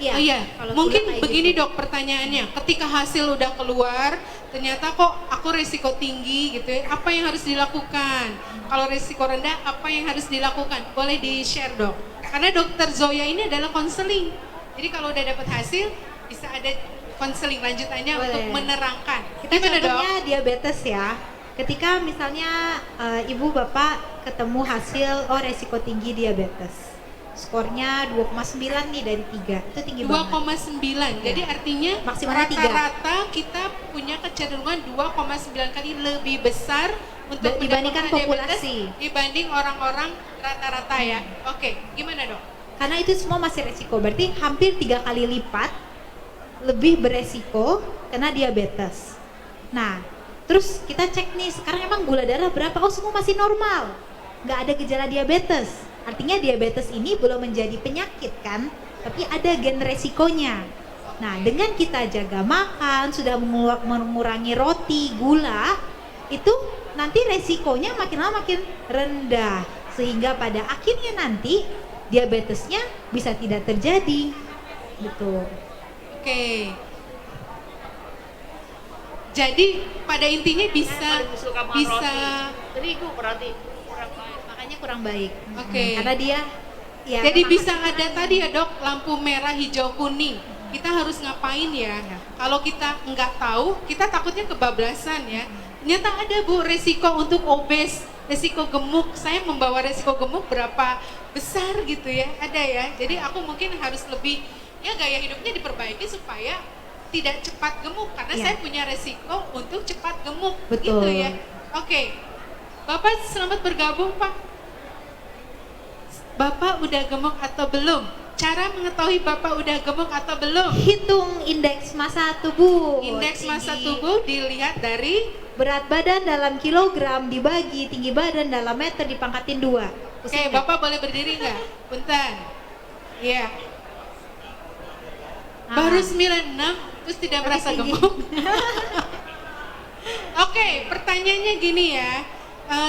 Iya. Oh iya, kalau mungkin kayak begini gitu. dok pertanyaannya, ketika hasil udah keluar, ternyata kok aku resiko tinggi gitu ya, apa yang harus dilakukan? Kalau resiko rendah, apa yang harus dilakukan? Boleh di-share dok, karena dokter Zoya ini adalah konseling, jadi kalau udah dapat hasil, bisa ada konseling lanjutannya. Boleh. Untuk menerangkan. Kita contohnya diabetes ya, ketika misalnya ibu bapak ketemu hasil, oh resiko tinggi diabetes. Skornya 2,9 nih dari 3, itu tinggi banget. 2,9, jadi artinya maksimalnya rata-rata kita punya kecenderungan 2,9 kali lebih besar untuk dibandingkan populasi dibanding orang-orang rata-rata ya. Oke, gimana dok? Karena itu semua masih resiko, berarti hampir 3 kali lipat lebih beresiko kena diabetes. Nah, terus kita cek nih, sekarang emang gula darah berapa? Oh semua masih normal, nggak ada gejala diabetes. Artinya diabetes ini belum menjadi penyakit kan, tapi ada gen resikonya. Nah, dengan kita jaga makan, sudah mengurangi roti, gula, itu nanti resikonya makin lama makin rendah. Sehingga pada akhirnya nanti diabetesnya bisa tidak terjadi. Gitu. Oke. Jadi pada intinya bisa terigu berarti kurang baik. Oke. Karena dia ya, jadi bisa ada tadi ya dok, lampu merah, hijau, kuning. Kita harus ngapain ya? Kalau kita nggak tahu, kita takutnya kebablasan ya. Ternyata ada Bu resiko untuk obes, resiko gemuk. Saya membawa resiko gemuk berapa besar gitu ya? Ada ya. Jadi aku mungkin harus lebih ya gaya hidupnya diperbaiki supaya tidak cepat gemuk karena saya punya resiko untuk cepat gemuk. Betul. Gitu ya. Oke. Bapak selamat bergabung Pak. Bapak udah gemuk atau belum? Cara mengetahui Bapak udah gemuk atau belum? Hitung indeks massa tubuh. Indeks massa tubuh dilihat dari berat badan dalam kilogram dibagi tinggi badan dalam meter dipangkatin 2. Oke, Bapak boleh berdiri nggak? Punten. Iya. Baru 96 terus tidak merasa gemuk. Oke, pertanyaannya gini ya.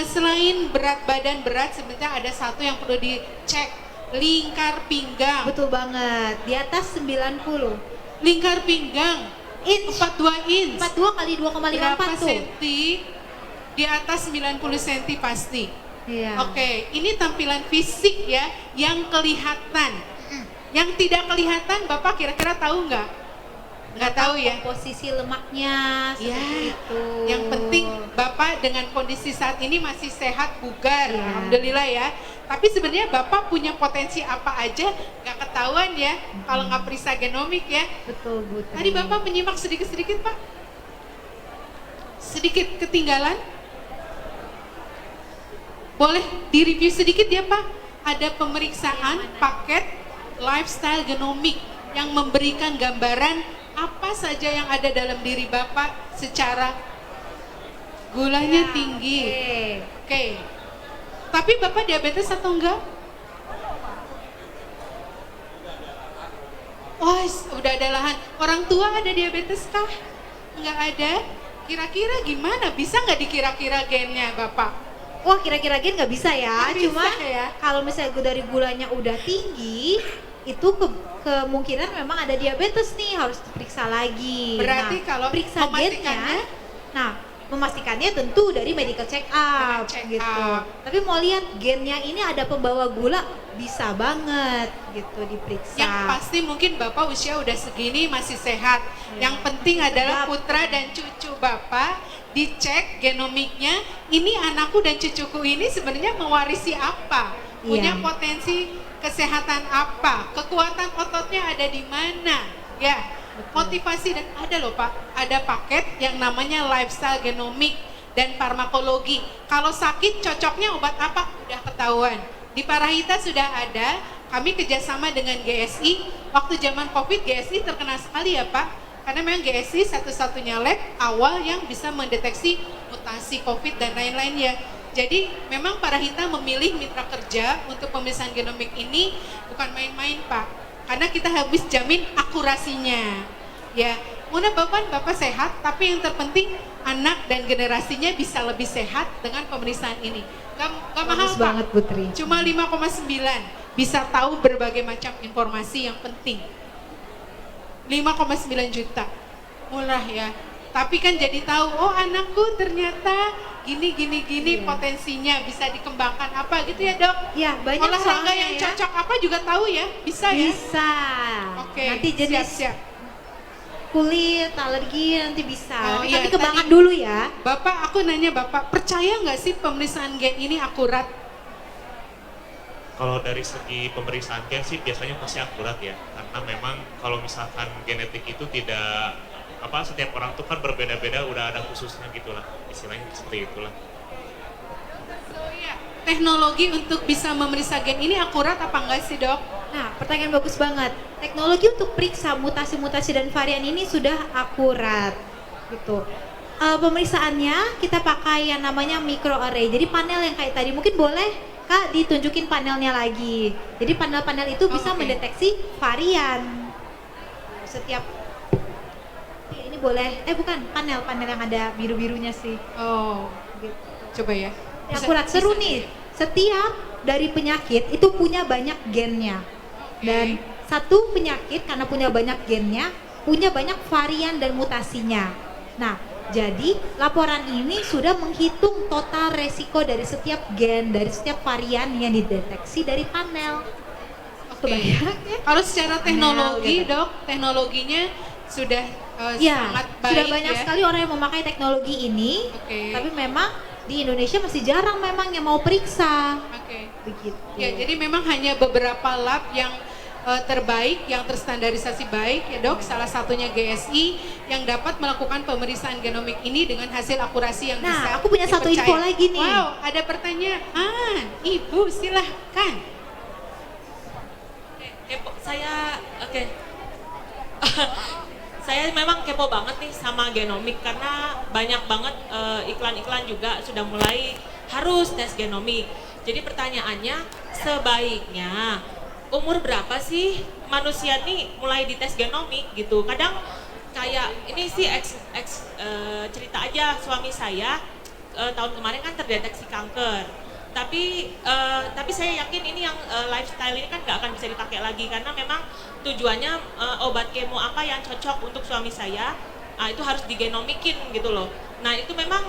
Selain berat badan berat, sebenarnya ada satu yang perlu dicek, lingkar pinggang. Betul banget, di atas 90. Lingkar pinggang, 42 inch. 42 kali 2,54 berapa tuh. senti? Di atas 90 cm pasti. Iya. Oke, ini tampilan fisik ya, yang kelihatan. Yang tidak kelihatan, Bapak kira-kira tahu nggak? Nggak tahu ya. Posisi lemaknya seperti itu. Yang penting Bapak dengan kondisi saat ini masih sehat, bugar, alhamdulillah ya. Tapi sebenarnya Bapak punya potensi apa aja nggak ketahuan ya kalau nggak periksa genomik ya. Betul, betul. Tadi Bapak menyimak sedikit-sedikit Pak. Sedikit ketinggalan. boleh direview sedikit ya Pak? Ada pemeriksaan paket lifestyle genomik yang memberikan gambaran apa saja yang ada dalam diri Bapak secara gulanya tinggi. Oke. Tapi Bapak diabetes atau enggak? Oh, udah ada lahan. Orang tua ada diabetes kah? Enggak ada? Kira-kira gimana? Bisa nggak dikira-kira gennya Bapak? Wah, kira-kira gen nggak bisa ya. Nggak Cuma bisa ya? kalau misalnya dari gulanya udah tinggi, itu kemungkinan memang ada diabetes nih, harus diperiksa lagi. Berarti kalau periksa gennya, memastikannya tentu dari medical check up gitu. Tapi mau lihat gennya ini ada pembawa gula, bisa banget gitu diperiksa. Yang pasti mungkin Bapak usia udah segini masih sehat. Yang penting adalah putra dan cucu Bapak dicek genomiknya, ini anakku dan cucuku ini sebenarnya mewarisi apa, punya potensi kesehatan apa, kekuatan ototnya ada di mana, ya. Motivasi dan ada loh Pak, ada paket yang namanya lifestyle genomik dan farmakologi. Kalau sakit cocoknya obat apa udah ketahuan. Di Parahita sudah ada, kami kerjasama dengan GSI. Waktu zaman COVID GSI terkenal sekali ya Pak, karena memang GSI satu-satunya lab awal yang bisa mendeteksi mutasi COVID dan lain-lain ya. Jadi memang Parahita memilih mitra kerja untuk pemeriksaan genomik ini bukan main-main Pak. Karena kita habis jamin akurasinya. Ya, mudah-mudahan Bapak sehat, tapi yang terpenting anak dan generasinya bisa lebih sehat dengan pemeriksaan ini. Gak mahal banget Pak. Putri. Cuma 5,9 bisa tahu berbagai macam informasi yang penting. 5,9 juta. Murah ya. Tapi kan jadi tahu, oh anakku ternyata gini potensinya bisa dikembangkan apa gitu ya Dok? Ya, banyak olahraga yang cocok apa juga tahu ya? Bisa ya? Bisa. Oke. Nanti jenis siap. kulit, alergi nanti bisa. Oh, Nanti iya, kembangkan tadi- dulu ya. Bapak, aku nanya Bapak, percaya nggak sih pemeriksaan gen ini akurat? Kalau dari segi pemeriksaan gen sih biasanya pasti akurat ya, karena memang kalau misalkan genetik itu tidak setiap orang tuh kan berbeda-beda, udah ada khususnya gitulah, istilahnya seperti itulah. So, ya. Teknologi untuk bisa memeriksa gen ini akurat apa enggak sih Dok? Nah, pertanyaan bagus banget. Teknologi untuk periksa mutasi-mutasi dan varian ini sudah akurat, gitu. Pemeriksaannya kita pakai yang namanya microarray. Jadi panel yang kayak tadi, mungkin boleh Kak ditunjukin panelnya lagi. Jadi panel-panel itu bisa mendeteksi varian. Setiap ini boleh, bukan panel yang ada biru-birunya sih. Oh, Gitu. coba ya. Akurat, seru nih. Setiap dari penyakit itu punya banyak gennya. Dan satu penyakit karena punya banyak gennya, punya banyak varian dan mutasinya. Nah, jadi laporan ini sudah menghitung total resiko dari setiap gen, dari setiap varian yang dideteksi dari panel. Oke. Kalau secara teknologi Dok, teknologinya sudah sangat baik sudah banyak ya. sekali orang yang memakai teknologi ini. Tapi memang di Indonesia masih jarang memang yang mau periksa. Begitu. Ya, jadi memang hanya beberapa lab yang terbaik, yang terstandarisasi baik ya Dok, salah satunya GSI yang dapat melakukan pemeriksaan genomik ini dengan hasil akurasi yang bisa. Nah, aku punya satu info lagi nih. Wow, ada pertanyaan. Ibu silahkan. Saya memang kepo banget nih sama genomik karena banyak banget iklan-iklan juga sudah mulai harus tes genomik. Jadi pertanyaannya, sebaiknya umur berapa sih manusia nih mulai dites genomik gitu? Kadang kayak ini sih cerita aja, suami saya tahun kemarin kan terdeteksi kanker. Tapi saya yakin ini yang lifestyle ini kan nggak akan bisa dipakai lagi karena memang tujuannya obat kemo apa yang cocok untuk suami saya, itu harus digenomikin gitu loh. Nah itu memang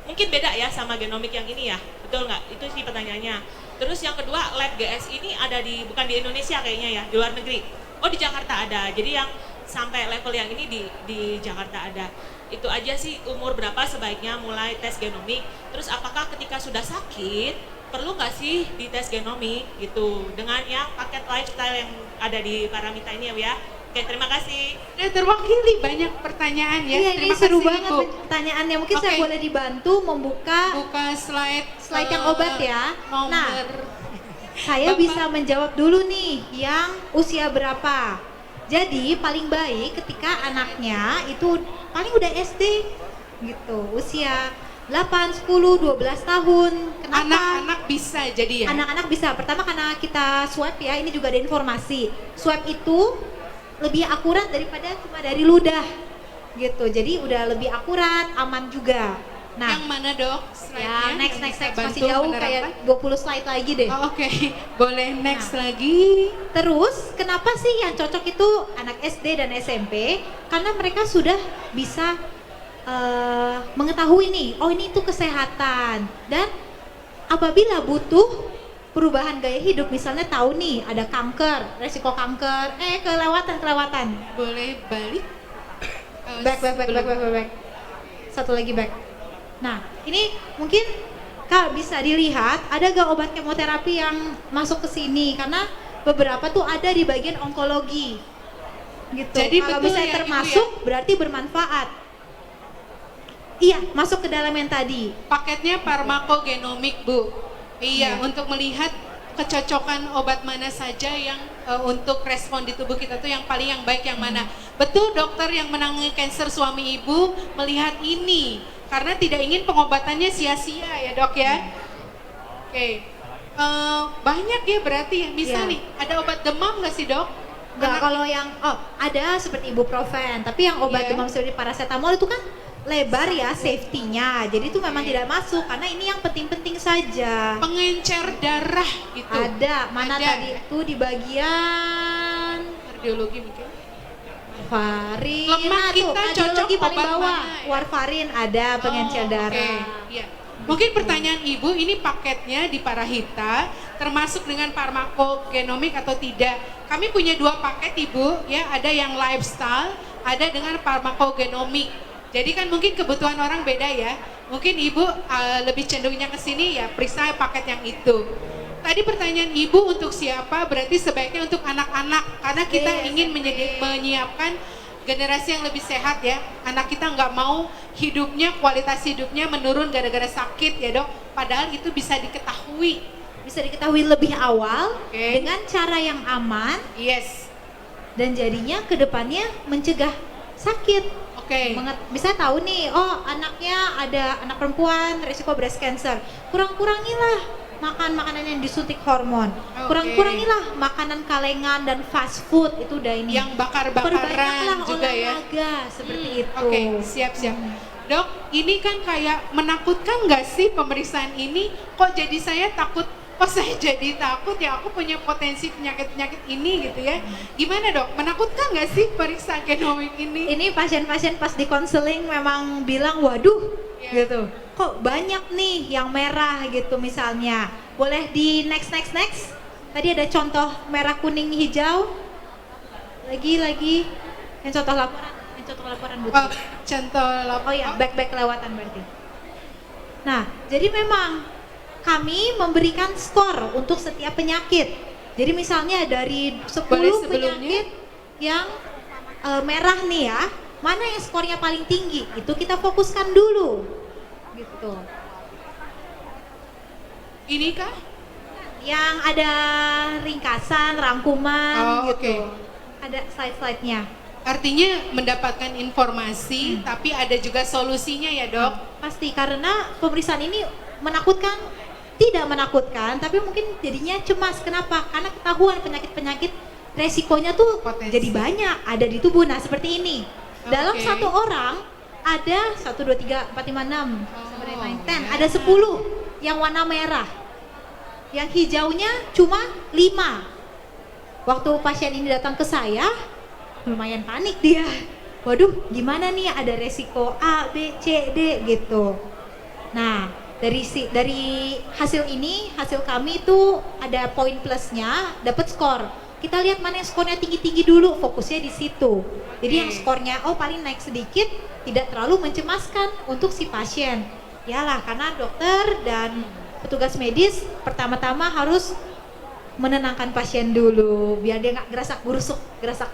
mungkin beda ya sama genomik yang ini ya, betul nggak? Itu sih pertanyaannya. Terus yang kedua, lab GS ini ada bukan di Indonesia kayaknya ya, di luar negeri. Oh di Jakarta ada, jadi yang sampai level yang ini di Jakarta ada. Itu aja sih, umur berapa sebaiknya mulai tes genomik. Terus apakah ketika sudah sakit perlu nggak sih dites genomik gitu dengan yang paket lifestyle yang ada di Paramita ini ya. Oke, terima kasih. Terwakili banyak pertanyaan ya. Iya, ini Terima seru kasih, banget Ibu. pertanyaannya. Mungkin saya Oke. boleh dibantu membuka Buka slide yang obat ya. Nomor. Nah, saya Bapak. bisa menjawab dulu nih yang usia berapa. Jadi paling baik ketika anaknya itu paling udah SD gitu, usia 8, 10, 12 tahun. Kenapa? Anak-anak bisa jadi ya. Anak-anak bisa. Pertama karena kita swab ya, ini juga ada informasi. Swab itu lebih akurat daripada cuma dari ludah gitu. Jadi udah lebih akurat, aman juga. Nah, Yang mana dok? ya Slide-nya next yang bisa masih bantu jauh menerapkan? kayak 20 slide lagi deh. Oh, Oke, boleh next Nah. lagi. Terus kenapa sih yang cocok itu anak SD dan SMP? Karena mereka sudah bisa mengetahui nih, oh ini tuh kesehatan. Dan apabila butuh perubahan gaya hidup, misalnya tahu nih ada kanker, resiko kanker, kelewatan. Boleh balik. Back. Satu lagi back. Nah, ini mungkin Kak bisa dilihat ada gak obat kemoterapi yang masuk ke sini karena beberapa tuh ada di bagian onkologi. Gitu. Jadi kalau betul bisa ya, Ibu, termasuk berarti bermanfaat. Iya, masuk ke dalam yang tadi. Paketnya farmakogenomik Bu. Iya, Iya. untuk melihat kecocokan obat mana saja yang untuk respon di tubuh kita tuh yang paling yang baik yang mana. Betul dokter yang menangani kanker suami ibu melihat ini karena tidak ingin pengobatannya sia-sia ya dok ya. Oke. Banyak ya berarti ya. Bisa Iya. nih, ada obat demam nggak sih dok? Enggak, kalau yang ada seperti ibuprofen, tapi yang obat Iya. demam seperti paracetamol itu kan lebar ya safety-nya. Jadi itu memang tidak masuk karena ini yang penting-penting saja. Pengencer darah gitu. Ada, mana Ada. tadi itu di bagian Kardiologi mungkin. warfarin. Lemak Nah, tuh, kita kardiologi cocok paling obat bawah. mana ya? Warfarin ada pengencer Oh, darah. oke. Iya. Mungkin pertanyaan Ibu, ini paketnya di Parahita termasuk dengan farmakogenomik atau tidak? Kami punya 2 paket Ibu, ya, ada yang lifestyle, ada dengan farmakogenomik. Jadi kan mungkin kebutuhan orang beda ya. Mungkin Ibu lebih cenderungnya ke sini ya periksa paket yang itu. Tadi pertanyaan Ibu untuk siapa? Berarti sebaiknya untuk anak-anak karena kita Yes, ingin oke. menyiapkan generasi yang lebih sehat ya. Anak kita nggak mau hidupnya, kualitas hidupnya menurun gara-gara sakit ya dok. Padahal itu bisa diketahui. Bisa diketahui lebih awal Oke. dengan cara yang aman Yes, dan jadinya kedepannya mencegah sakit. oke. Bisa tahu nih, oh anaknya ada anak perempuan risiko breast cancer, kurang-kurangilah makan makanan yang disuntik hormon, Oke. kurang-kurangilah makanan kalengan dan fast food, itu udah ini. Yang bakar-bakaran Perbanyaklah juga ya. olahraga seperti itu. Oke, siap-siap. Dok, ini kan kayak menakutkan nggak sih pemeriksaan ini? Kok jadi saya takut? Kok saya jadi takut ya? Aku punya potensi penyakit-penyakit ini gitu ya. Gimana dok? Menakutkan nggak sih periksa genomik ini? Ini pasien-pasien pas di konseling memang bilang, waduh, Iya. gitu. Kok banyak nih yang merah gitu misalnya. Boleh di next. Tadi ada contoh merah, kuning, hijau. Lagi yang contoh laporan Bu. Oh, contoh Oh ya, back kelewatan berarti. Nah, jadi memang kami memberikan skor untuk setiap penyakit. Jadi misalnya dari 10 Boleh sebelumnya? penyakit yang merah nih ya, mana yang skornya paling tinggi? Itu kita fokuskan dulu. Gitu. Ini kah? Yang ada ringkasan, rangkuman Oh, gitu. oke. Ada slide-slide-nya. Artinya mendapatkan informasi, tapi ada juga solusinya ya dok? Pasti, karena pemeriksaan ini menakutkan, tidak menakutkan, tapi mungkin jadinya cemas. Kenapa? Karena ketahuan penyakit-penyakit resikonya tuh Potensi. jadi banyak ada di tubuh. Nah seperti ini, dalam Oke. satu orang ada 1, 2, 3, 4, 5, 6, Oh, 10, ya. ada 10 yang warna merah, yang hijaunya cuma 5. Waktu pasien ini datang ke saya, lumayan panik dia. Waduh, gimana nih, ada resiko A, B, C, D gitu. Nah, dari hasil ini, hasil kami itu ada poin plusnya, dapat skor. Kita lihat mana yang skornya tinggi-tinggi dulu, fokusnya di situ. Jadi yang skornya paling naik sedikit, tidak terlalu mencemaskan untuk si pasien. Yalah, karena dokter dan petugas medis pertama-tama harus menenangkan pasien dulu, biar dia nggak gerasak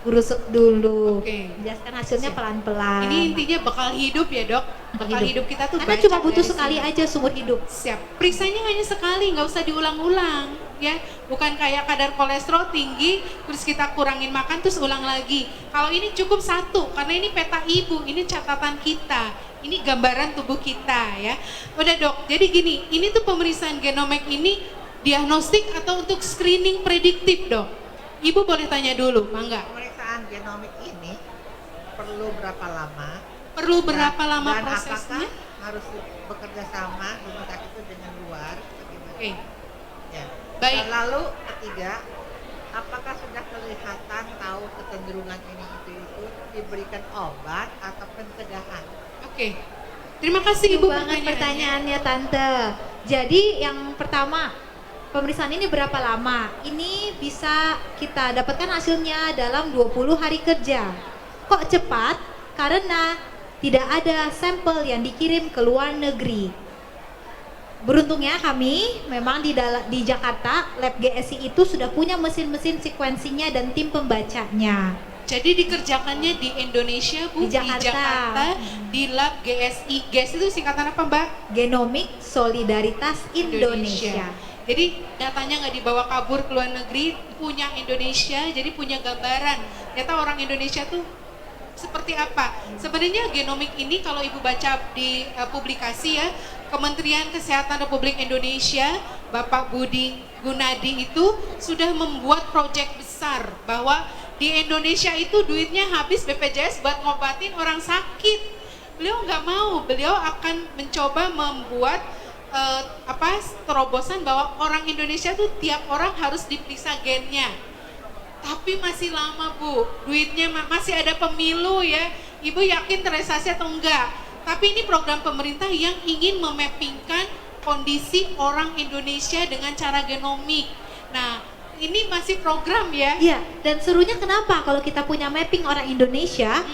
gerusuk dulu. Jelaskan hasilnya pelan-pelan. Ini intinya bekal hidup ya dok. Bekal hidup kita tuh karena banyak cuma butuh dari sekali sini. aja seumur hidup. Siap. Periksanya hanya sekali, nggak usah diulang-ulang ya. Bukan kayak kadar kolesterol tinggi terus kita kurangin makan terus ulang lagi. Kalau ini cukup satu, karena ini peta ibu, ini catatan kita, ini gambaran tubuh kita ya. Udah dok. Jadi gini, ini tuh pemeriksaan genomik ini diagnostik atau untuk screening prediktif dok? Ibu boleh tanya dulu, mangga. Pemeriksaan genomik ini perlu berapa lama? Perlu berapa lama dan prosesnya? apakah harus bekerja sama rumah sakit itu dengan luar? Oke. Ya. Baik. Dan lalu ketiga, apakah sudah kelihatan tahu kecenderungan ini itu diberikan obat atau pencegahan? Oke. Terima kasih Ibu Banget pertanyaannya Tante. Jadi yang pertama, pemeriksaan ini berapa lama? Ini bisa kita dapatkan hasilnya dalam 20 hari kerja. Kok cepat? Karena tidak ada sampel yang dikirim ke luar negeri. Beruntungnya kami memang di Jakarta, lab GSI itu sudah punya mesin-mesin sekuensinya dan tim pembacanya. Jadi dikerjakannya di Indonesia Bu, Di Jakarta. di lab GSI. GSI itu singkatan apa Mbak? Genomik Solidaritas Indonesia. Jadi datanya nggak dibawa kabur ke luar negeri, punya Indonesia, jadi punya gambaran. Ternyata orang Indonesia tuh seperti apa. Sebenarnya genomik ini kalau Ibu baca di publikasi ya, Kementerian Kesehatan Republik Indonesia, Bapak Budi Gunadi itu sudah membuat proyek besar bahwa di Indonesia itu duitnya habis BPJS buat ngobatin orang sakit. Beliau nggak mau, beliau akan mencoba membuat terobosan bahwa orang Indonesia tuh tiap orang harus diperiksa gennya. Tapi masih lama Bu, duitnya masih ada pemilu ya. Ibu yakin terrealisasi atau enggak? Tapi ini program pemerintah yang ingin memappingkan kondisi orang Indonesia dengan cara genomik. Nah, ini masih program ya. Iya, dan serunya kenapa kalau kita punya mapping orang Indonesia?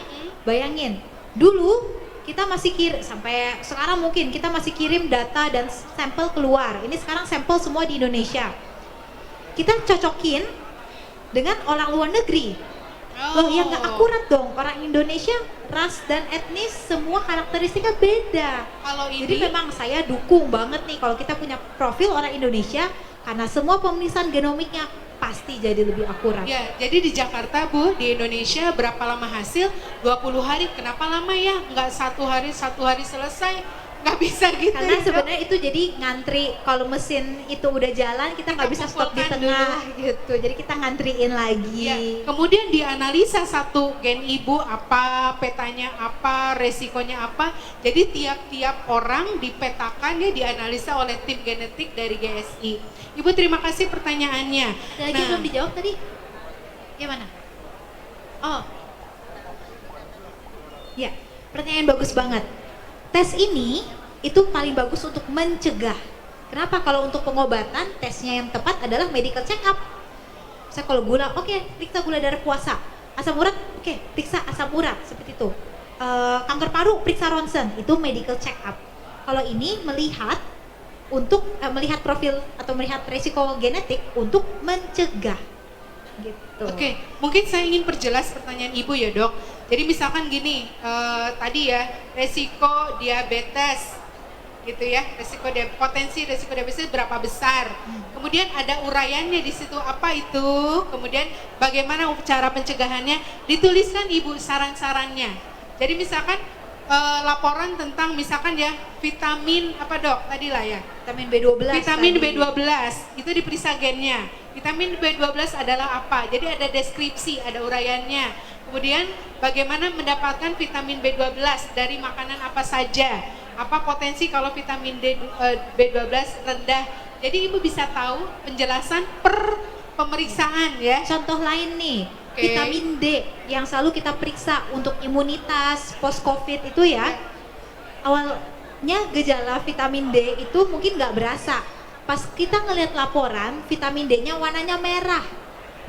Bayangin, dulu kita masih sampai sekarang mungkin kita masih kirim data dan sampel keluar. Ini sekarang sampel semua di Indonesia. Kita cocokin dengan orang luar negeri. Loh, yang nggak akurat dong. Orang Indonesia, ras dan etnis semua karakteristiknya beda. Kalau ini, jadi memang saya dukung banget nih kalau kita punya profil orang Indonesia, karena semua pemeriksaan genomiknya pasti jadi lebih akurat. Ya, jadi di Jakarta Bu, di Indonesia berapa lama hasil? 20 hari. Kenapa lama ya? Nggak satu hari selesai. Nggak bisa gitu. Karena ya, sebenarnya itu jadi ngantri, kalau mesin itu udah jalan kita nggak bisa stop di tengah gitu. Jadi kita ngantriin lagi. Ya, kemudian dianalisa satu gen ibu apa, petanya apa, resikonya apa. Jadi tiap-tiap orang dipetakan ya, dianalisa oleh tim genetik dari GSI. Ibu terima kasih pertanyaannya. Lagi belum dijawab tadi. Gimana? Oh. Ya, pertanyaan bagus banget. Tes ini itu paling bagus untuk mencegah. Kenapa? Kalau untuk pengobatan, tesnya yang tepat adalah medical check up. Saya kalau gula, oke, periksa gula darah puasa. Asam urat, oke, periksa asam urat, seperti itu. Kanker paru, periksa ronsen, itu medical check up. Kalau ini melihat untuk melihat profil atau melihat resiko genetik untuk mencegah. Gitu. Oke, mungkin saya ingin perjelas pertanyaan Ibu ya dok. Jadi misalkan gini, tadi ya resiko diabetes gitu ya, potensi resiko diabetes berapa besar. Kemudian ada uraiannya di situ apa itu, kemudian bagaimana cara pencegahannya, dituliskan Ibu saran-sarannya. Jadi misalkan laporan tentang misalkan ya vitamin apa dok tadi lah ya, vitamin B12. Vitamin B12 itu diperiksa gennya. Vitamin B12 adalah apa? Jadi ada deskripsi, ada uraiannya. Kemudian bagaimana mendapatkan vitamin B12 dari makanan apa saja? Apa potensi kalau vitamin B12 rendah? Jadi Ibu bisa tahu penjelasan per pemeriksaan ya. Contoh lain nih, vitamin D yang selalu kita periksa untuk imunitas post-COVID itu ya. Awalnya gejala vitamin D itu mungkin nggak berasa. Pas kita ngelihat laporan, vitamin D-nya warnanya merah.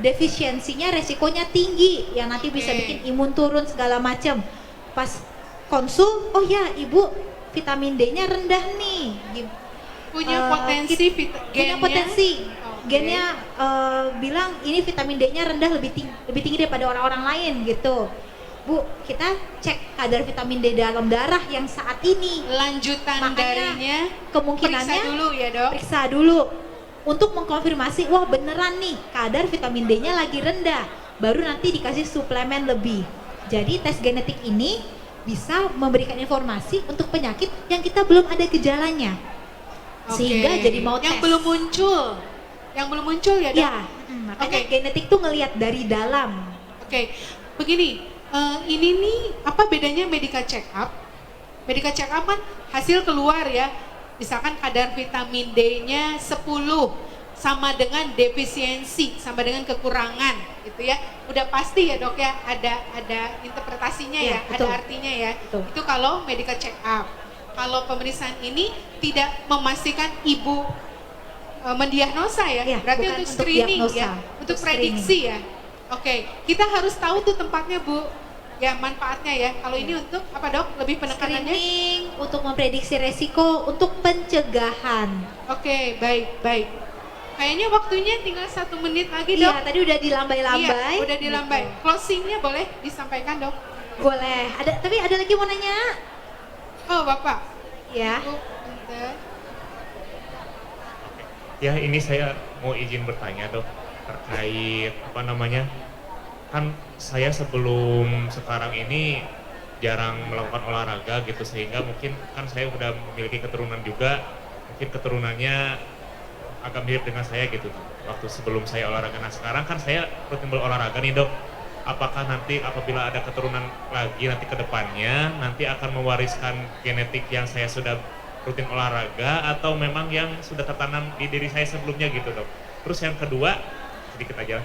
Defisiensinya resikonya tinggi, yang nanti bisa bikin imun turun segala macam. Pas konsul, oh ya Ibu vitamin D-nya rendah nih. Punya potensi punya potensi. gennya bilang ini vitamin D-nya rendah lebih tinggi daripada orang-orang lain gitu. Bu, kita cek kadar vitamin D dalam darah yang saat ini. Lanjutan darinya kemungkinannya periksa dulu ya dok. Periksa dulu untuk mengkonfirmasi, wah beneran nih kadar vitamin D-nya lagi rendah. Baru nanti dikasih suplemen lebih. Jadi tes genetik ini bisa memberikan informasi untuk penyakit yang kita belum ada gejalanya. Sehingga jadi mau tes. Yang belum muncul ya dok? Ya, makanya genetik tuh ngelihat dari dalam. Oke, begini. Ini nih apa bedanya medical check up? Medical check up kan hasil keluar ya, misalkan kadar vitamin D-nya 10 sama dengan defisiensi, sama dengan kekurangan gitu ya. Udah pasti ya dok ya, ada interpretasinya ya, betul. ada artinya ya. Betul. Itu kalau medical check up. Kalau pemeriksaan ini tidak memastikan ibu mendiagnosa ya, berarti untuk screening ya, untuk prediksi ya. Oke, kita harus tahu tuh tempatnya Bu, ya manfaatnya ya. Kalau ini untuk apa dok? Lebih penekanannya? Screening untuk memprediksi resiko, untuk pencegahan. Oke, baik. Kayaknya waktunya tinggal 1 menit lagi dok. Iya, tadi udah dilambai-lambai. Iya, udah dilambai. Gitu. Closingnya boleh disampaikan dok? Boleh. Tapi ada lagi mau nanya? Oh bapak. Ya. Ibu, bentar. Ya ini saya mau izin bertanya dok terkait kan saya sebelum sekarang ini jarang melakukan olahraga gitu sehingga mungkin kan saya udah memiliki keturunan juga, mungkin keturunannya agak mirip dengan saya gitu waktu sebelum saya olahraga. Nah sekarang kan saya rutin berolahraga nih dok, apakah nanti apabila ada keturunan lagi nanti ke depannya nanti akan mewariskan genetik yang saya sudah rutin olahraga atau memang yang sudah tertanam di diri saya sebelumnya gitu dok. Terus yang kedua, sedikit aja,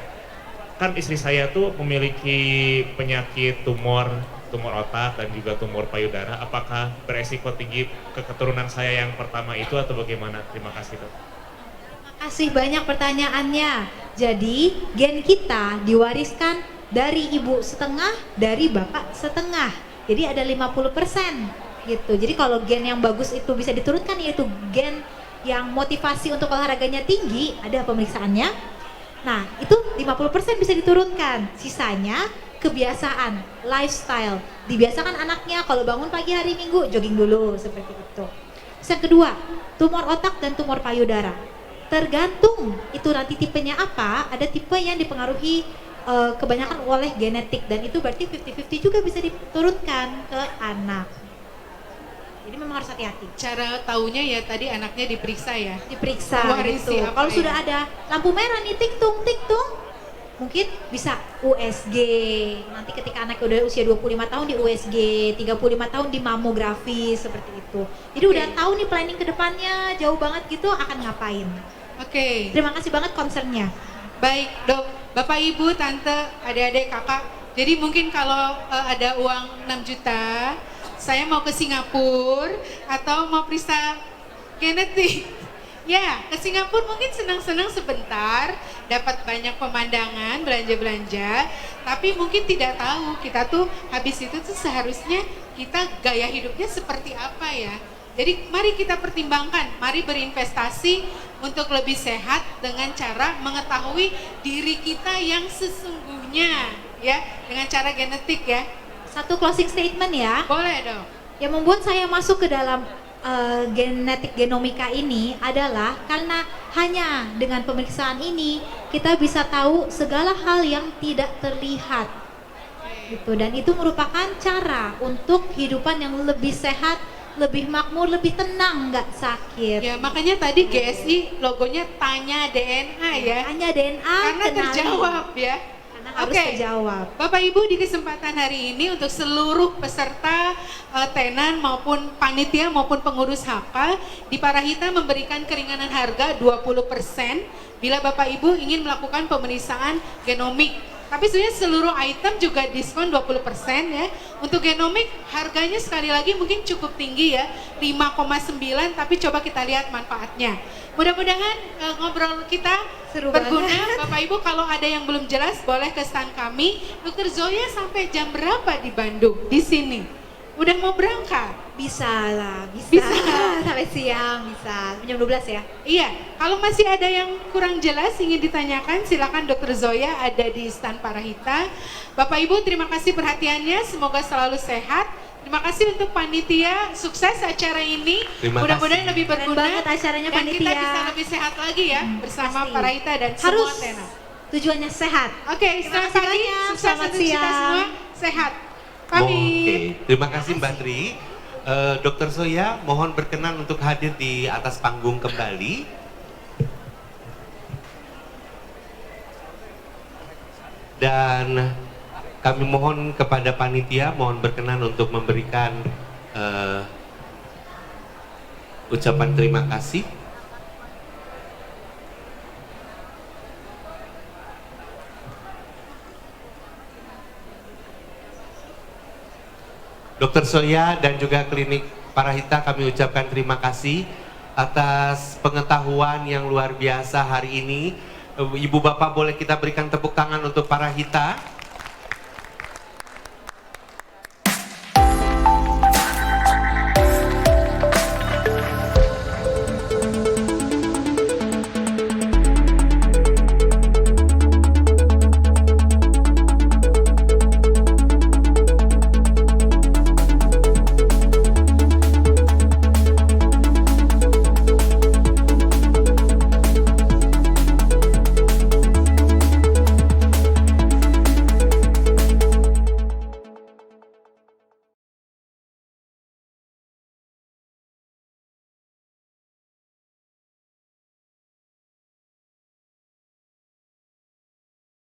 kan istri saya tuh memiliki penyakit tumor otak dan juga tumor payudara. Apakah beresiko tinggi ke keturunan saya yang pertama itu atau bagaimana? Terima kasih dok. Terima kasih banyak pertanyaannya. Jadi gen kita diwariskan dari ibu setengah, dari bapak setengah. Jadi ada 50% gitu. Jadi kalau gen yang bagus itu bisa diturunkan, yaitu gen yang motivasi untuk olahraganya tinggi, ada pemeriksaannya. Nah, itu 50% bisa diturunkan. Sisanya kebiasaan, lifestyle. Dibiasakan anaknya kalau bangun pagi hari Minggu jogging dulu seperti itu. Terus yang kedua, tumor otak dan tumor payudara. Tergantung itu nanti tipenya apa, ada tipe yang dipengaruhi kebanyakan oleh genetik dan itu berarti 50-50 juga bisa diturunkan ke anak. Jadi memang harus hati-hati. Cara taunya ya tadi anaknya diperiksa ya. Diperiksa Mewarisi gitu. apa Kalau ya? sudah ada lampu merah nih tiktung, mungkin bisa USG. Nanti ketika anak udah usia 25 tahun di USG, 35 tahun di mamografi seperti itu. Jadi udah tahu nih planning ke depannya jauh banget gitu akan ngapain. Oke. Terima kasih banget concernnya. Baik dok, bapak ibu, tante, adik-adik, kakak. Jadi mungkin kalau ada uang 6 juta, saya mau ke Singapura atau mau periksa genetik. Ya, ke Singapura mungkin senang-senang sebentar, dapat banyak pemandangan, belanja-belanja, tapi mungkin tidak tahu kita tuh habis itu tuh seharusnya kita gaya hidupnya seperti apa ya. Jadi mari kita pertimbangkan, mari berinvestasi untuk lebih sehat dengan cara mengetahui diri kita yang sesungguhnya ya, dengan cara genetik ya. Satu closing statement ya. Boleh dong. Yang membuat saya masuk ke dalam genetik genomika ini adalah karena hanya dengan pemeriksaan ini kita bisa tahu segala hal yang tidak terlihat gitu, dan itu merupakan cara untuk kehidupan yang lebih sehat, lebih makmur, lebih tenang, nggak sakit. Ya makanya tadi GSI logonya tanya DNA ya. Tanya DNA Karena kenali. terjawab ya. Harus terjawab. Bapak Ibu, di kesempatan hari ini untuk seluruh peserta tenan maupun panitia maupun pengurus HK di Parahita memberikan keringanan harga 20% bila Bapak Ibu ingin melakukan pemeriksaan genomik. Tapi sebenarnya seluruh item juga diskon 20% ya. Untuk genomik harganya sekali lagi mungkin cukup tinggi ya, 5,9, tapi coba kita lihat manfaatnya. Mudah-mudahan ngobrol kita seru berguna. banget. Bapak Ibu kalau ada yang belum jelas boleh ke stand kami. Dokter Zoya sampai jam berapa di Bandung di sini? Udah mau berangkat? Bisa lah, bisa. Bisa. Sampai siang bisa, jam 12 ya? Iya, kalau masih ada yang kurang jelas ingin ditanyakan, silakan Dr. Zoya ada di stand Parahita. Bapak Ibu terima kasih perhatiannya, semoga selalu sehat. Terima kasih untuk panitia, sukses acara ini. Mudah-mudahan lebih Keren berguna banget acaranya dan panitia. kita bisa lebih sehat lagi ya bersama pasti. Parahita dan Harus semua tenar. tujuannya sehat. Oke, Terima selamat kasih pagi, banyak. sukses Selamat untuk kita siang. semua, sehat. Oke, Pamit. terima kasih Mbak Tri. Dr. Zoya mohon berkenan untuk hadir di atas panggung kembali. Dan kami mohon kepada panitia, mohon berkenan untuk memberikan ucapan terima kasih. Dr. Zoya dan juga klinik Parahita kami ucapkan terima kasih atas pengetahuan yang luar biasa hari ini. Ibu Bapak boleh kita berikan tepuk tangan untuk Parahita.